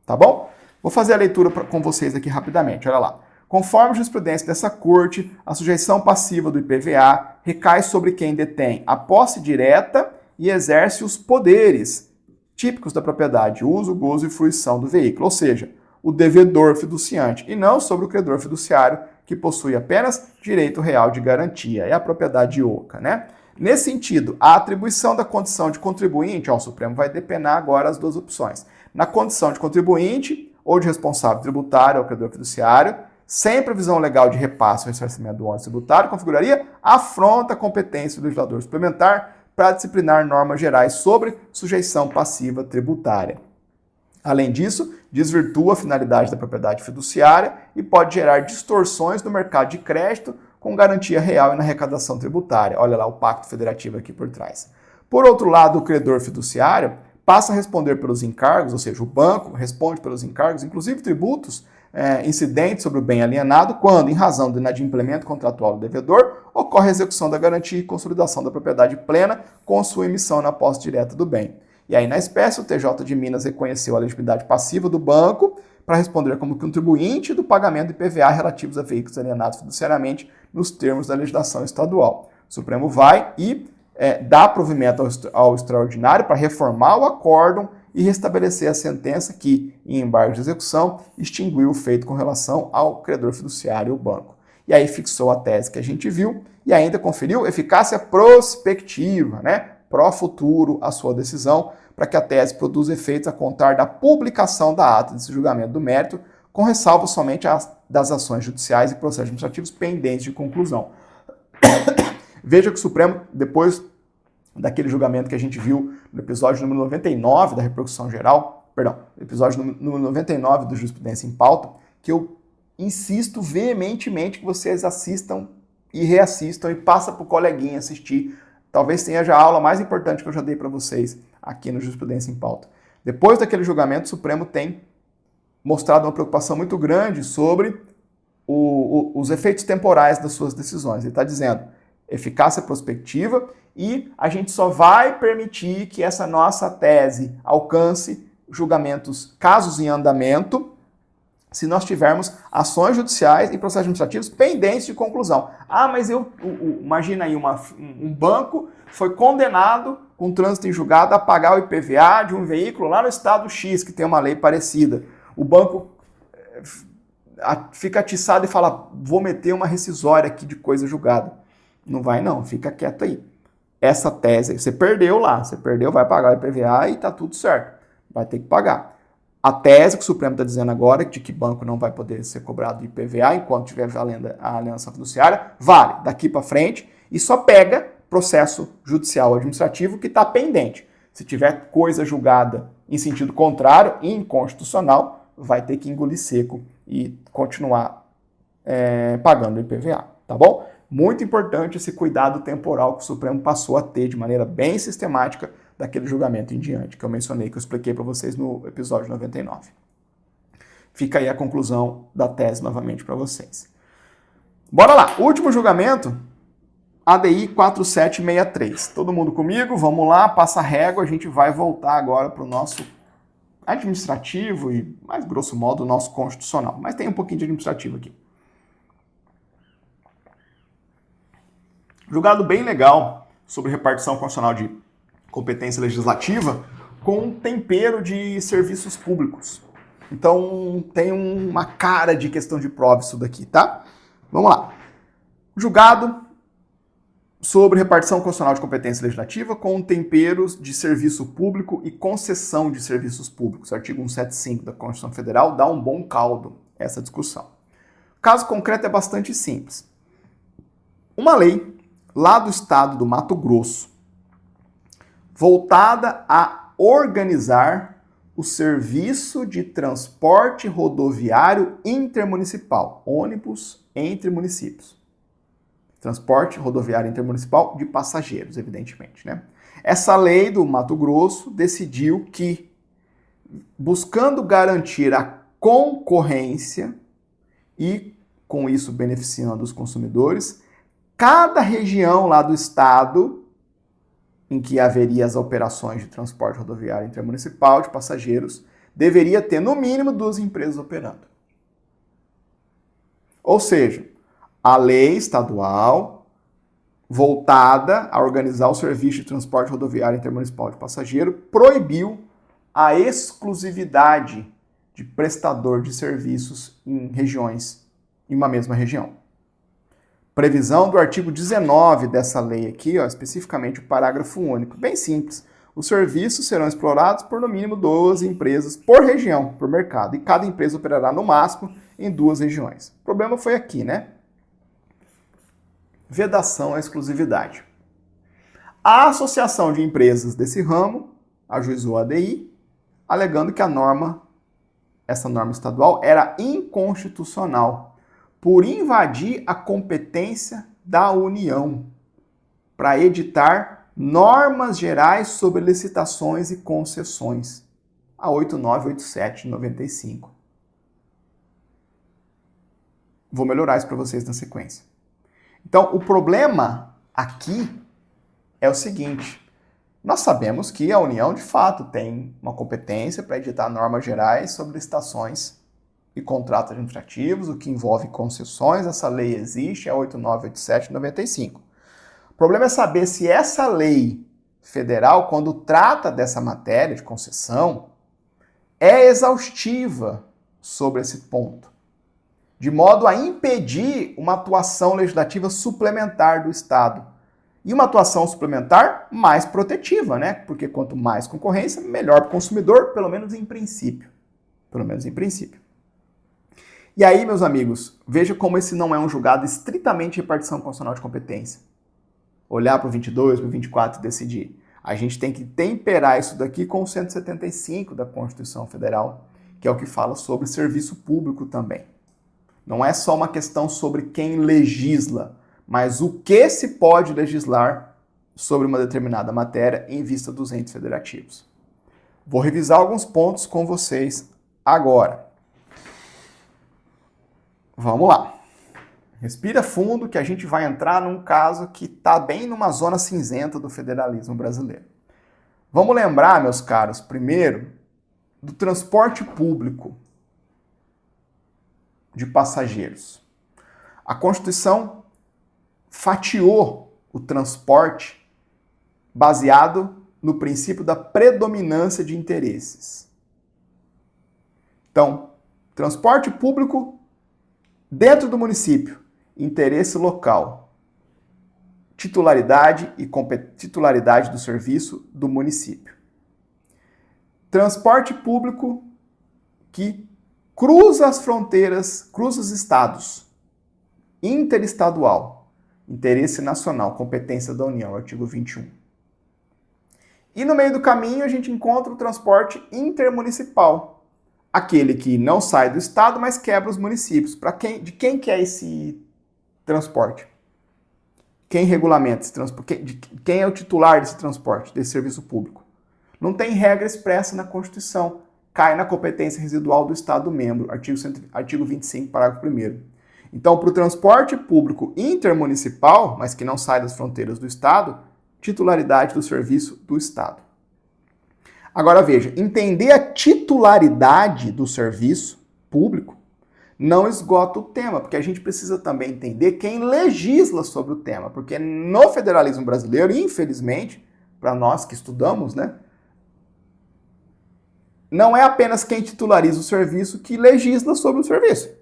Tá bom? Vou fazer a leitura com vocês aqui rapidamente, olha lá. Conforme a jurisprudência dessa corte, a sujeição passiva do IPVA recai sobre quem detém a posse direta e exerce os poderes típicos da propriedade, uso, gozo e fruição do veículo, ou seja, o devedor fiduciante, e não sobre o credor fiduciário, que possui apenas direito real de garantia, é a propriedade oca, né? Nesse sentido, a atribuição da condição de contribuinte, o Supremo vai depenar agora as duas opções. Na condição de contribuinte ou de responsável tributário ao credor fiduciário, sem previsão legal de repasse ou ressarcimento do ônus tributário, configuraria afronta a competência do legislador suplementar para disciplinar normas gerais sobre sujeição passiva tributária. Além disso, desvirtua a finalidade da propriedade fiduciária e pode gerar distorções no mercado de crédito com garantia real e na arrecadação tributária. Olha lá o pacto federativo aqui por trás. Por outro lado, o credor fiduciário passa a responder pelos encargos, ou seja, o banco responde pelos encargos, inclusive tributos incidentes sobre o bem alienado, quando, em razão do inadimplemento contratual do devedor, ocorre a execução da garantia e consolidação da propriedade plena com sua emissão na posse direta do bem. E aí, na espécie, o TJ de Minas reconheceu a legitimidade passiva do banco para responder como contribuinte do pagamento de IPVA relativos a veículos alienados fiduciariamente nos termos da legislação estadual. O Supremo vai e dá provimento ao extraordinário para reformar o acórdão e restabelecer a sentença que, em embargo de execução, extinguiu o feito com relação ao credor fiduciário, o banco. E aí fixou a tese que a gente viu e ainda conferiu eficácia prospectiva, né? Pró-futuro a sua decisão, para que a tese produza efeitos a contar da publicação da ata desse julgamento do mérito, com ressalva somente das ações judiciais e processos administrativos pendentes de conclusão. Veja que o Supremo, depois daquele julgamento que a gente viu no episódio número 99 da repercussão geral, episódio número 99 do Jurisprudência em Pauta, que eu insisto veementemente que vocês assistam e reassistam e passem para o coleguinha assistir. Talvez seja a aula mais importante que eu já dei para vocês aqui no Jurisprudência em Pauta. Depois daquele julgamento, o Supremo tem mostrado uma preocupação muito grande sobre os efeitos temporais das suas decisões. Ele está dizendo eficácia prospectiva e a gente só vai permitir que essa nossa tese alcance julgamentos, casos em andamento, se nós tivermos ações judiciais e processos administrativos pendentes de conclusão. Ah, mas imagina aí, um banco foi condenado com trânsito em julgado a pagar o IPVA de um veículo lá no estado X, que tem uma lei parecida. O banco fica atiçado e fala, vou meter uma rescisória aqui de coisa julgada. Não vai não, fica quieto aí. Essa tese, você perdeu, vai pagar o IPVA e tá tudo certo. Vai ter que pagar. A tese que o Supremo está dizendo agora, de que banco não vai poder ser cobrado IPVA enquanto estiver valendo a aliança fiduciária, vale daqui para frente e só pega processo judicial administrativo que está pendente. Se tiver coisa julgada em sentido contrário, inconstitucional, vai ter que engolir seco e continuar pagando o IPVA, tá bom? Muito importante esse cuidado temporal que o Supremo passou a ter de maneira bem sistemática daquele julgamento em diante, que eu mencionei, que eu expliquei para vocês no episódio 99. Fica aí a conclusão da tese novamente para vocês. Bora lá, último julgamento, ADI 4763. Todo mundo comigo? Vamos lá, passa a régua, a gente vai voltar agora para o nosso administrativo e, mais grosso modo, o nosso constitucional. Mas tem um pouquinho de administrativo aqui. Julgado bem legal sobre repartição constitucional de competência legislativa com um tempero de serviços públicos. Então, tem uma cara de questão de prova isso daqui, tá? Vamos lá. Julgado sobre repartição constitucional de competência legislativa com temperos de serviço público e concessão de serviços públicos. Artigo 175 da Constituição Federal dá um bom caldo essa discussão. O caso concreto é bastante simples. Uma lei lá do estado do Mato Grosso, voltada a organizar o serviço de transporte rodoviário intermunicipal, ônibus entre municípios. Transporte rodoviário intermunicipal de passageiros, evidentemente, né? Essa lei do Mato Grosso decidiu que, buscando garantir a concorrência e, com isso, beneficiando os consumidores, cada região lá do estado em que haveria as operações de transporte rodoviário intermunicipal de passageiros deveria ter, no mínimo, 2 empresas operando. Ou seja, a lei estadual voltada a organizar o serviço de transporte rodoviário intermunicipal de passageiro proibiu a exclusividade de prestador de serviços em regiões, em uma mesma região. Previsão do artigo 19 dessa lei aqui, ó, especificamente o parágrafo único. Bem simples. Os serviços serão explorados por no mínimo 12 empresas por região, por mercado, e cada empresa operará no máximo em 2 regiões. O problema foi aqui, né? Vedação à exclusividade. A Associação de Empresas desse ramo ajuizou a ADI, alegando que essa norma estadual era inconstitucional, por invadir a competência da União para editar normas gerais sobre licitações e concessões. A 8987/95. Vou melhorar isso para vocês na sequência. Então, o problema aqui é o seguinte: nós sabemos que a União, de fato, tem uma competência para editar normas gerais sobre licitações e contratos administrativos, o que envolve concessões. Essa lei existe, é 8987/95. O problema é saber se essa lei federal, quando trata dessa matéria de concessão, é exaustiva sobre esse ponto, de modo a impedir uma atuação legislativa suplementar do Estado. E uma atuação suplementar mais protetiva, né? Porque quanto mais concorrência, melhor para o consumidor, pelo menos em princípio. Pelo menos em princípio. E aí, meus amigos, veja como esse não é um julgado estritamente repartição constitucional de competência. Olhar para o 22, para o 24 e decidir. A gente tem que temperar isso daqui com o 175 da Constituição Federal, que é o que fala sobre serviço público também. Não é só uma questão sobre quem legisla, mas o que se pode legislar sobre uma determinada matéria em vista dos entes federativos. Vou revisar alguns pontos com vocês agora. Vamos lá. Respira fundo que a gente vai entrar num caso que está bem numa zona cinzenta do federalismo brasileiro. Vamos lembrar, meus caros, primeiro, do transporte público de passageiros. A Constituição fatiou o transporte baseado no princípio da predominância de interesses. Então, transporte público dentro do município, interesse local, titularidade e titularidade do serviço do município. Transporte público que cruza as fronteiras, cruza os estados, interestadual, interesse nacional, competência da União, artigo 21. E no meio do caminho a gente encontra o transporte intermunicipal, aquele que não sai do estado, mas quebra os municípios. De quem que é esse transporte? Quem regulamenta esse transporte? Quem é o titular desse transporte, desse serviço público? Não tem regra expressa na Constituição. Cai na competência residual do Estado membro, artigo 25, parágrafo 1º. Então, para o transporte público intermunicipal, mas que não sai das fronteiras do Estado, titularidade do serviço do Estado. Agora veja, entender a titularidade do serviço público não esgota o tema, porque a gente precisa também entender quem legisla sobre o tema, porque no federalismo brasileiro, infelizmente, para nós que estudamos, né, não é apenas quem titulariza o serviço que legisla sobre o serviço.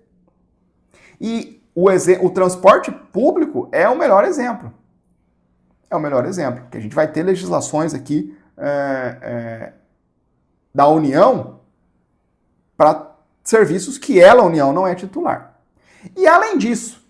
E o transporte público é o melhor exemplo. É o melhor exemplo, porque a gente vai ter legislações aqui da União para serviços que ela, a União, não é titular. E além disso,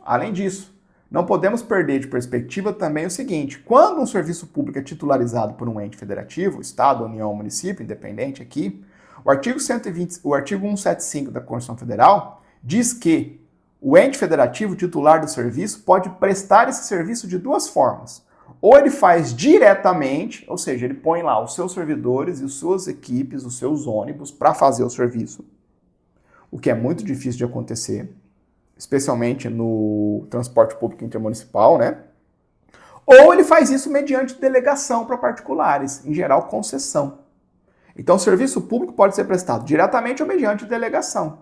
não podemos perder de perspectiva também o seguinte: quando um serviço público é titularizado por um ente federativo, Estado, União, município, independente aqui, o artigo 175 da Constituição Federal diz que o ente federativo titular do serviço pode prestar esse serviço de duas formas. Ou ele faz diretamente, ou seja, ele põe lá os seus servidores e as suas equipes, os seus ônibus para fazer o serviço, o que é muito difícil de acontecer, especialmente no transporte público intermunicipal, né? Ou ele faz isso mediante delegação para particulares, em geral concessão. Então o serviço público pode ser prestado diretamente ou mediante delegação,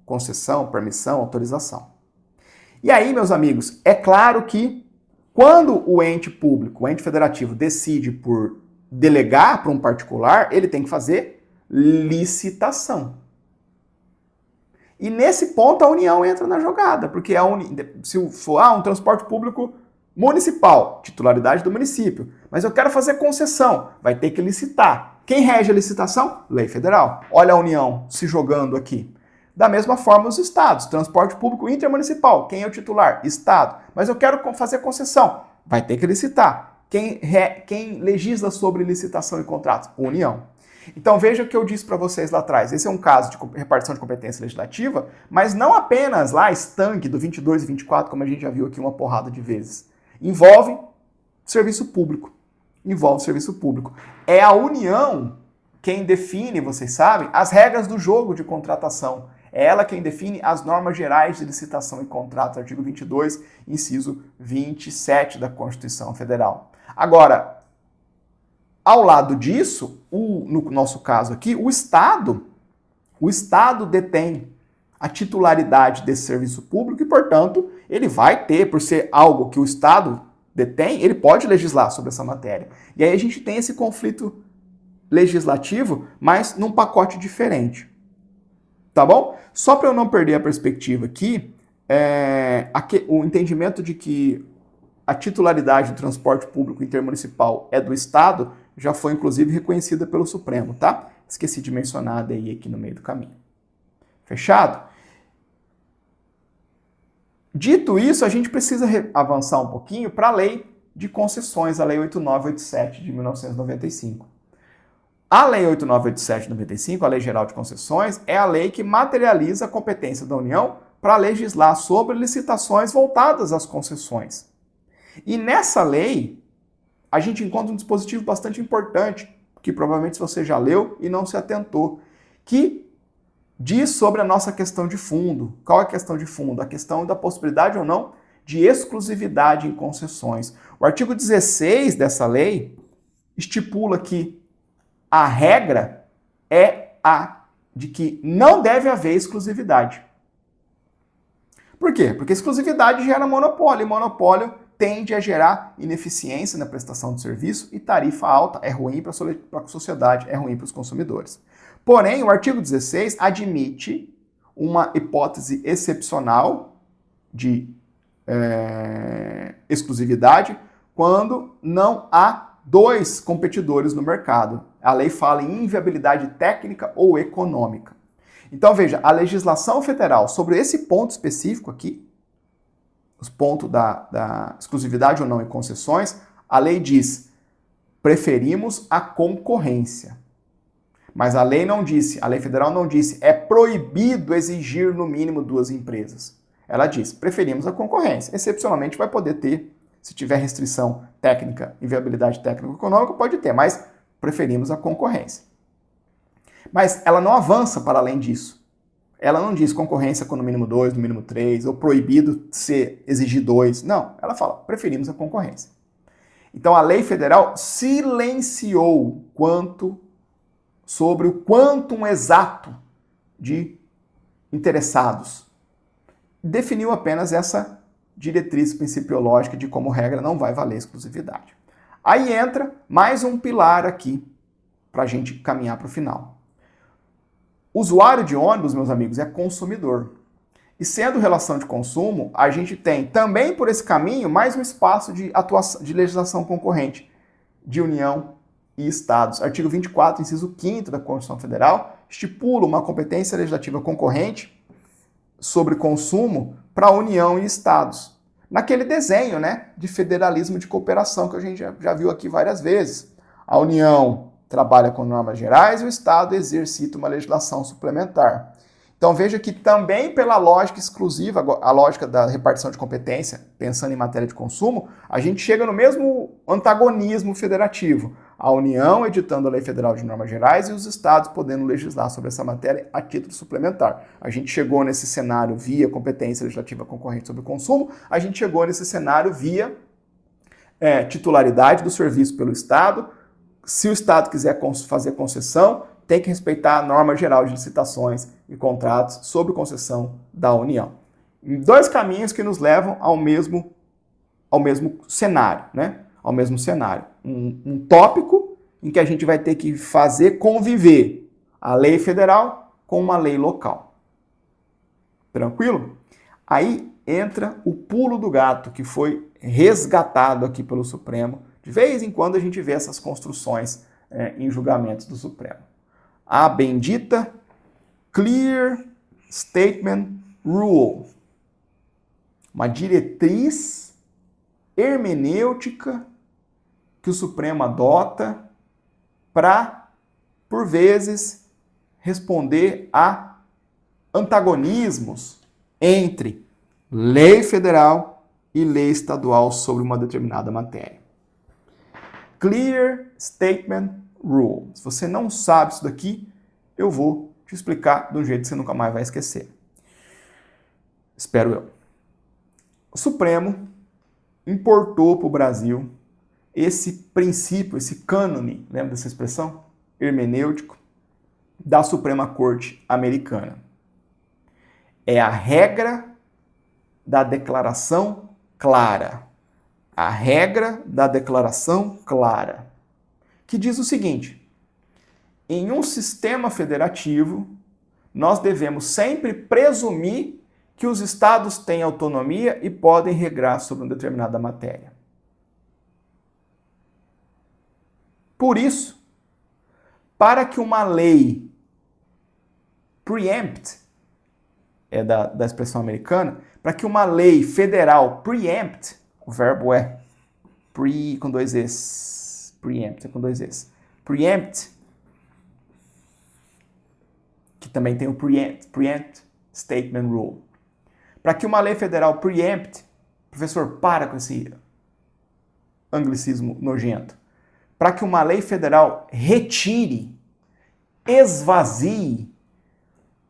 concessão, permissão, autorização. E aí, meus amigos, é claro que quando o ente público, o ente federativo, decide por delegar para um particular, ele tem que fazer licitação. E nesse ponto a União entra na jogada, porque se for um transporte público municipal, titularidade do município, mas eu quero fazer concessão, vai ter que licitar. Quem rege a licitação? Lei federal. Olha a União se jogando aqui. Da mesma forma os estados, transporte público intermunicipal, quem é o titular? Estado. Mas eu quero fazer concessão, vai ter que licitar. Quem legisla sobre licitação e contratos? União. Então veja o que eu disse para vocês lá atrás. Esse é um caso de repartição de competência legislativa, mas não apenas lá estanque do 22 e 24, como a gente já viu aqui uma porrada de vezes. Envolve serviço público. Envolve serviço público. É a União quem define, vocês sabem, as regras do jogo de contratação. É ela quem define as normas gerais de licitação e contrato, artigo 22, inciso 27 da Constituição Federal. Agora, ao lado disso, no nosso caso aqui, o Estado detém a titularidade desse serviço público e, portanto, ele vai ter, por ser algo que o Estado detém, ele pode legislar sobre essa matéria. E aí a gente tem esse conflito legislativo, mas num pacote diferente. Tá bom? Só para eu não perder a perspectiva aqui, o entendimento de que a titularidade do transporte público intermunicipal é do Estado já foi, inclusive, reconhecida pelo Supremo, tá? Esqueci de mencionar a DI aqui no meio do caminho. Fechado? Dito isso, a gente precisa avançar um pouquinho para a lei de concessões, a Lei 8987 de 1995. A Lei 8987 de 95, a Lei Geral de Concessões, é a lei que materializa a competência da União para legislar sobre licitações voltadas às concessões. E nessa lei, a gente encontra um dispositivo bastante importante, que provavelmente você já leu e não se atentou, que diz sobre a nossa questão de fundo. Qual é a questão de fundo? A questão da possibilidade ou não de exclusividade em concessões. O artigo 16 dessa lei estipula que a regra é a de que não deve haver exclusividade. Por quê? Porque exclusividade gera monopólio, e monopólio tende a gerar ineficiência na prestação de serviço e tarifa alta é ruim para a sociedade, é ruim para os consumidores. Porém, o artigo 16 admite uma hipótese excepcional de exclusividade quando não há dois competidores no mercado. A lei fala em inviabilidade técnica ou econômica. Então, veja, a legislação federal sobre esse ponto específico aqui, os pontos da exclusividade ou não em concessões, a lei diz, preferimos a concorrência. Mas a lei federal não disse, é proibido exigir no mínimo duas empresas. Ela diz, preferimos a concorrência. Excepcionalmente vai poder ter, se tiver restrição técnica, inviabilidade técnico-econômica, pode ter, mas preferimos a concorrência. Mas ela não avança para além disso. Ela não diz concorrência com no mínimo 2, no mínimo 3, ou proibido exigir 2. Não, ela fala, preferimos a concorrência. Então a lei federal silenciou sobre o quantum exato de interessados. Definiu apenas essa diretriz principiológica de como regra não vai valer exclusividade. Aí entra mais um pilar aqui para a gente caminhar para o final. O usuário de ônibus, meus amigos, é consumidor. E sendo relação de consumo, a gente tem também por esse caminho mais um espaço de atuação de legislação concorrente de União e Estados. Artigo 24, inciso 5º da Constituição Federal, estipula uma competência legislativa concorrente sobre consumo para a União e Estados. Naquele desenho, né, de federalismo de cooperação que a gente já viu aqui várias vezes. A União trabalha com normas gerais e o Estado exercita uma legislação suplementar. Então veja que também pela lógica exclusiva, a lógica da repartição de competência, pensando em matéria de consumo, a gente chega no mesmo antagonismo federativo. A União editando a Lei Federal de Normas Gerais e os Estados podendo legislar sobre essa matéria a título suplementar. A gente chegou nesse cenário via competência legislativa concorrente sobre o consumo, a gente chegou nesse cenário via titularidade do serviço pelo Estado. Se o Estado quiser fazer concessão, tem que respeitar a norma geral de licitações e contratos sobre concessão da União. Dois caminhos que nos levam ao mesmo cenário, né? Ao mesmo cenário. Um tópico em que a gente vai ter que fazer conviver a lei federal com uma lei local. Tranquilo? Aí entra o pulo do gato, que foi resgatado aqui pelo Supremo. De vez em quando a gente vê essas construções em julgamentos do Supremo. A bendita Clear Statement Rule. Uma diretriz hermenêutica que o Supremo adota para, por vezes, responder a antagonismos entre lei federal e lei estadual sobre uma determinada matéria. Clear Statement Rule. Se você não sabe isso daqui, eu vou te explicar de um jeito que você nunca mais vai esquecer. Espero eu. O Supremo importou para o Brasil esse princípio, esse cânone, lembra dessa expressão? Hermenêutico, da Suprema Corte Americana. É a regra da declaração clara. A regra da declaração clara, que diz o seguinte: em um sistema federativo, nós devemos sempre presumir que os estados têm autonomia e podem regrar sobre uma determinada matéria. Por isso, para que uma lei preempt, da expressão americana, para que uma lei federal preempt, o verbo é com dois es, preempt é com dois es, preempt, que também tem o preempt statement rule. Para que uma lei federal preempt, professor, para com esse anglicismo nojento. Para que uma lei federal retire, esvazie,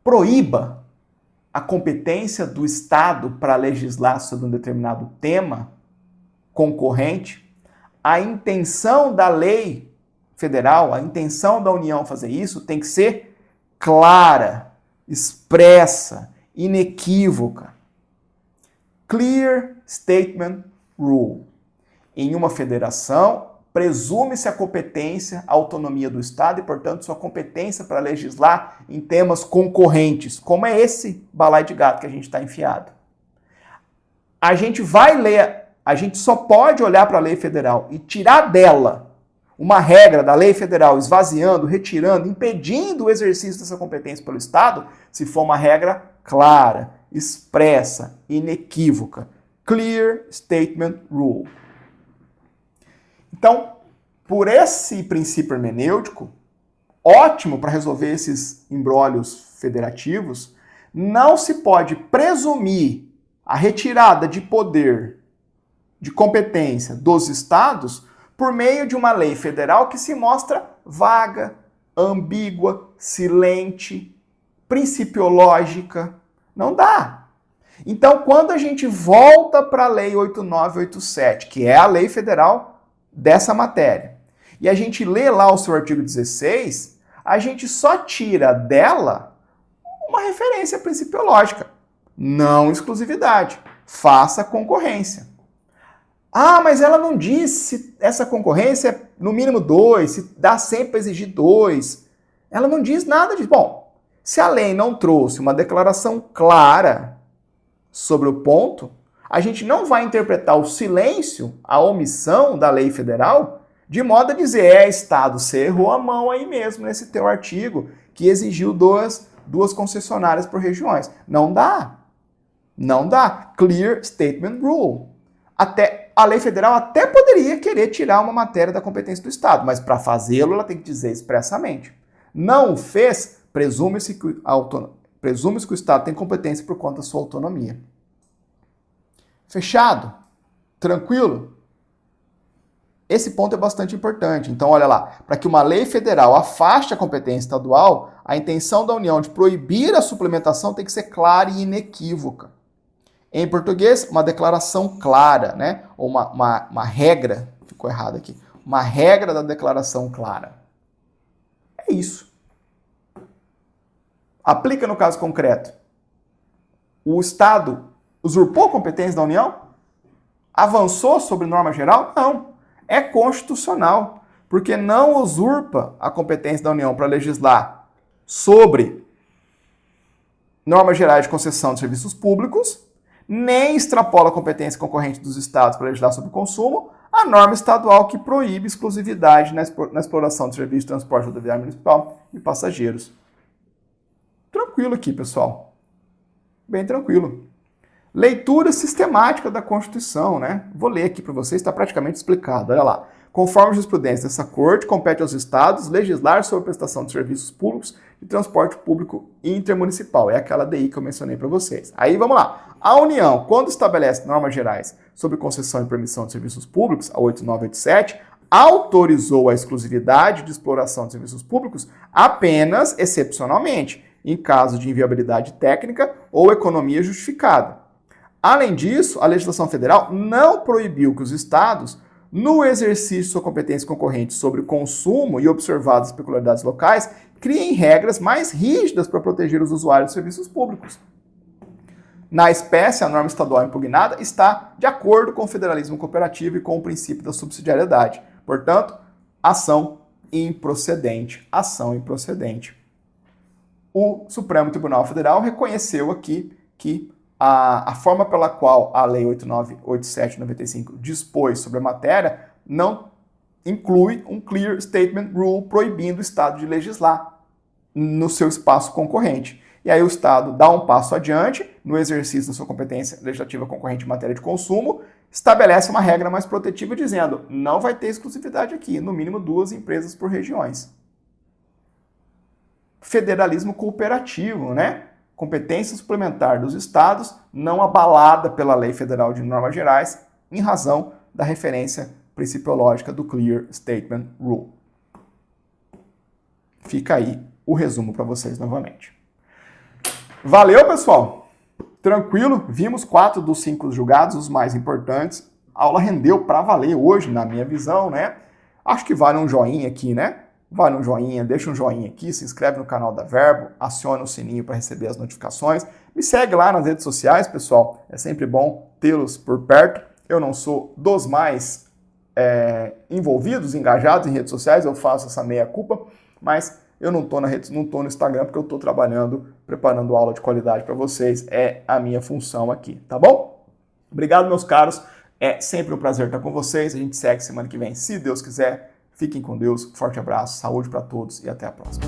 proíba a competência do Estado para legislar sobre um determinado tema concorrente, a intenção da lei federal, a intenção da União fazer isso tem que ser clara, expressa, inequívoca. Clear Statement Rule. Em uma federação, presume-se a competência, a autonomia do Estado e, portanto, sua competência para legislar em temas concorrentes, como é esse balaio de gato que a gente está enfiado. A gente só pode olhar para a lei federal e tirar dela uma regra da lei federal, esvaziando, retirando, impedindo o exercício dessa competência pelo Estado, se for uma regra clara, expressa, inequívoca. Clear Statement Rule. Então, por esse princípio hermenêutico, ótimo para resolver esses imbrólios federativos, não se pode presumir a retirada de poder, de competência dos estados por meio de uma lei federal que se mostra vaga, ambígua, silente, principiológica. Não dá. Então, quando a gente volta para a Lei 8987, que é a lei federal dessa matéria, e a gente lê lá o seu artigo 16, a gente só tira dela uma referência principiológica. Não exclusividade. Faça concorrência. Ah, mas ela não diz se essa concorrência é no mínimo 2, se dá sempre para exigir 2. Ela não diz nada disso. Bom, se a lei não trouxe uma declaração clara sobre o ponto, a gente não vai interpretar o silêncio, a omissão da lei federal, de modo a dizer, Estado, você errou a mão aí mesmo nesse teu artigo, que exigiu duas concessionárias por regiões. Não dá. Não dá. Clear Statement Rule. A lei federal até poderia querer tirar uma matéria da competência do Estado, mas para fazê-lo ela tem que dizer expressamente. Não o fez, presume-se que o Estado tem competência por conta da sua autonomia. Fechado? Tranquilo? Esse ponto é bastante importante. Então, olha lá, para que uma lei federal afaste a competência estadual, a intenção da União de proibir a suplementação tem que ser clara e inequívoca. Em português, uma declaração clara, né? Ou uma regra, ficou errado aqui, uma regra da declaração clara. É isso. Aplica no caso concreto. O Estado usurpou a competência da União? Avançou sobre norma geral? Não. É constitucional, porque não usurpa a competência da União para legislar sobre normas gerais de concessão de serviços públicos, nem extrapola a competência concorrente dos estados para legislar sobre consumo, a norma estadual que proíbe exclusividade na exploração de serviços de transporte rodoviário municipal e passageiros. Tranquilo aqui, pessoal. Bem tranquilo. Leitura sistemática da Constituição, né? Vou ler aqui para vocês, está praticamente explicado. Olha lá. Conforme a jurisprudência dessa Corte, compete aos estados legislar sobre a prestação de serviços públicos de transporte público intermunicipal. É aquela DI que eu mencionei para vocês. Aí vamos lá. A União, quando estabelece normas gerais sobre concessão e permissão de serviços públicos, a 8987, autorizou a exclusividade de exploração de serviços públicos apenas excepcionalmente, em caso de inviabilidade técnica ou economia justificada. Além disso, a legislação federal não proibiu que os estados, no exercício de sua competência concorrente sobre o consumo e observadas as peculiaridades locais, criem regras mais rígidas para proteger os usuários de serviços públicos. Na espécie, a norma estadual impugnada está de acordo com o federalismo cooperativo e com o princípio da subsidiariedade. Portanto, ação improcedente. Ação improcedente. O Supremo Tribunal Federal reconheceu aqui que a forma pela qual a Lei 8987/95 dispôs sobre a matéria não inclui um Clear Statement Rule proibindo o Estado de legislar no seu espaço concorrente. E aí o Estado dá um passo adiante no exercício da sua competência legislativa concorrente em matéria de consumo, estabelece uma regra mais protetiva dizendo não vai ter exclusividade aqui, no mínimo 2 empresas por regiões. Federalismo cooperativo, né? Competência suplementar dos estados não abalada pela Lei Federal de Normas Gerais em razão da referência principiológica do Clear Statement Rule. Fica aí o resumo para vocês novamente. Valeu, pessoal! Tranquilo? Vimos 4 dos 5 julgados, os mais importantes. A aula rendeu para valer hoje, na minha visão, né? Acho que vale um joinha aqui, né? Vale um joinha, deixa um joinha aqui, se inscreve no canal da Verbo, aciona o sininho para receber as notificações. Me segue lá nas redes sociais, pessoal. É sempre bom tê-los por perto. Eu não sou dos mais envolvidos, engajados em redes sociais, eu faço essa meia-culpa, mas eu não estou no Instagram porque eu estou trabalhando, preparando aula de qualidade para vocês. É a minha função aqui, tá bom? Obrigado, meus caros. É sempre um prazer estar com vocês. A gente segue semana que vem, se Deus quiser. Fiquem com Deus, forte abraço, saúde para todos e até a próxima.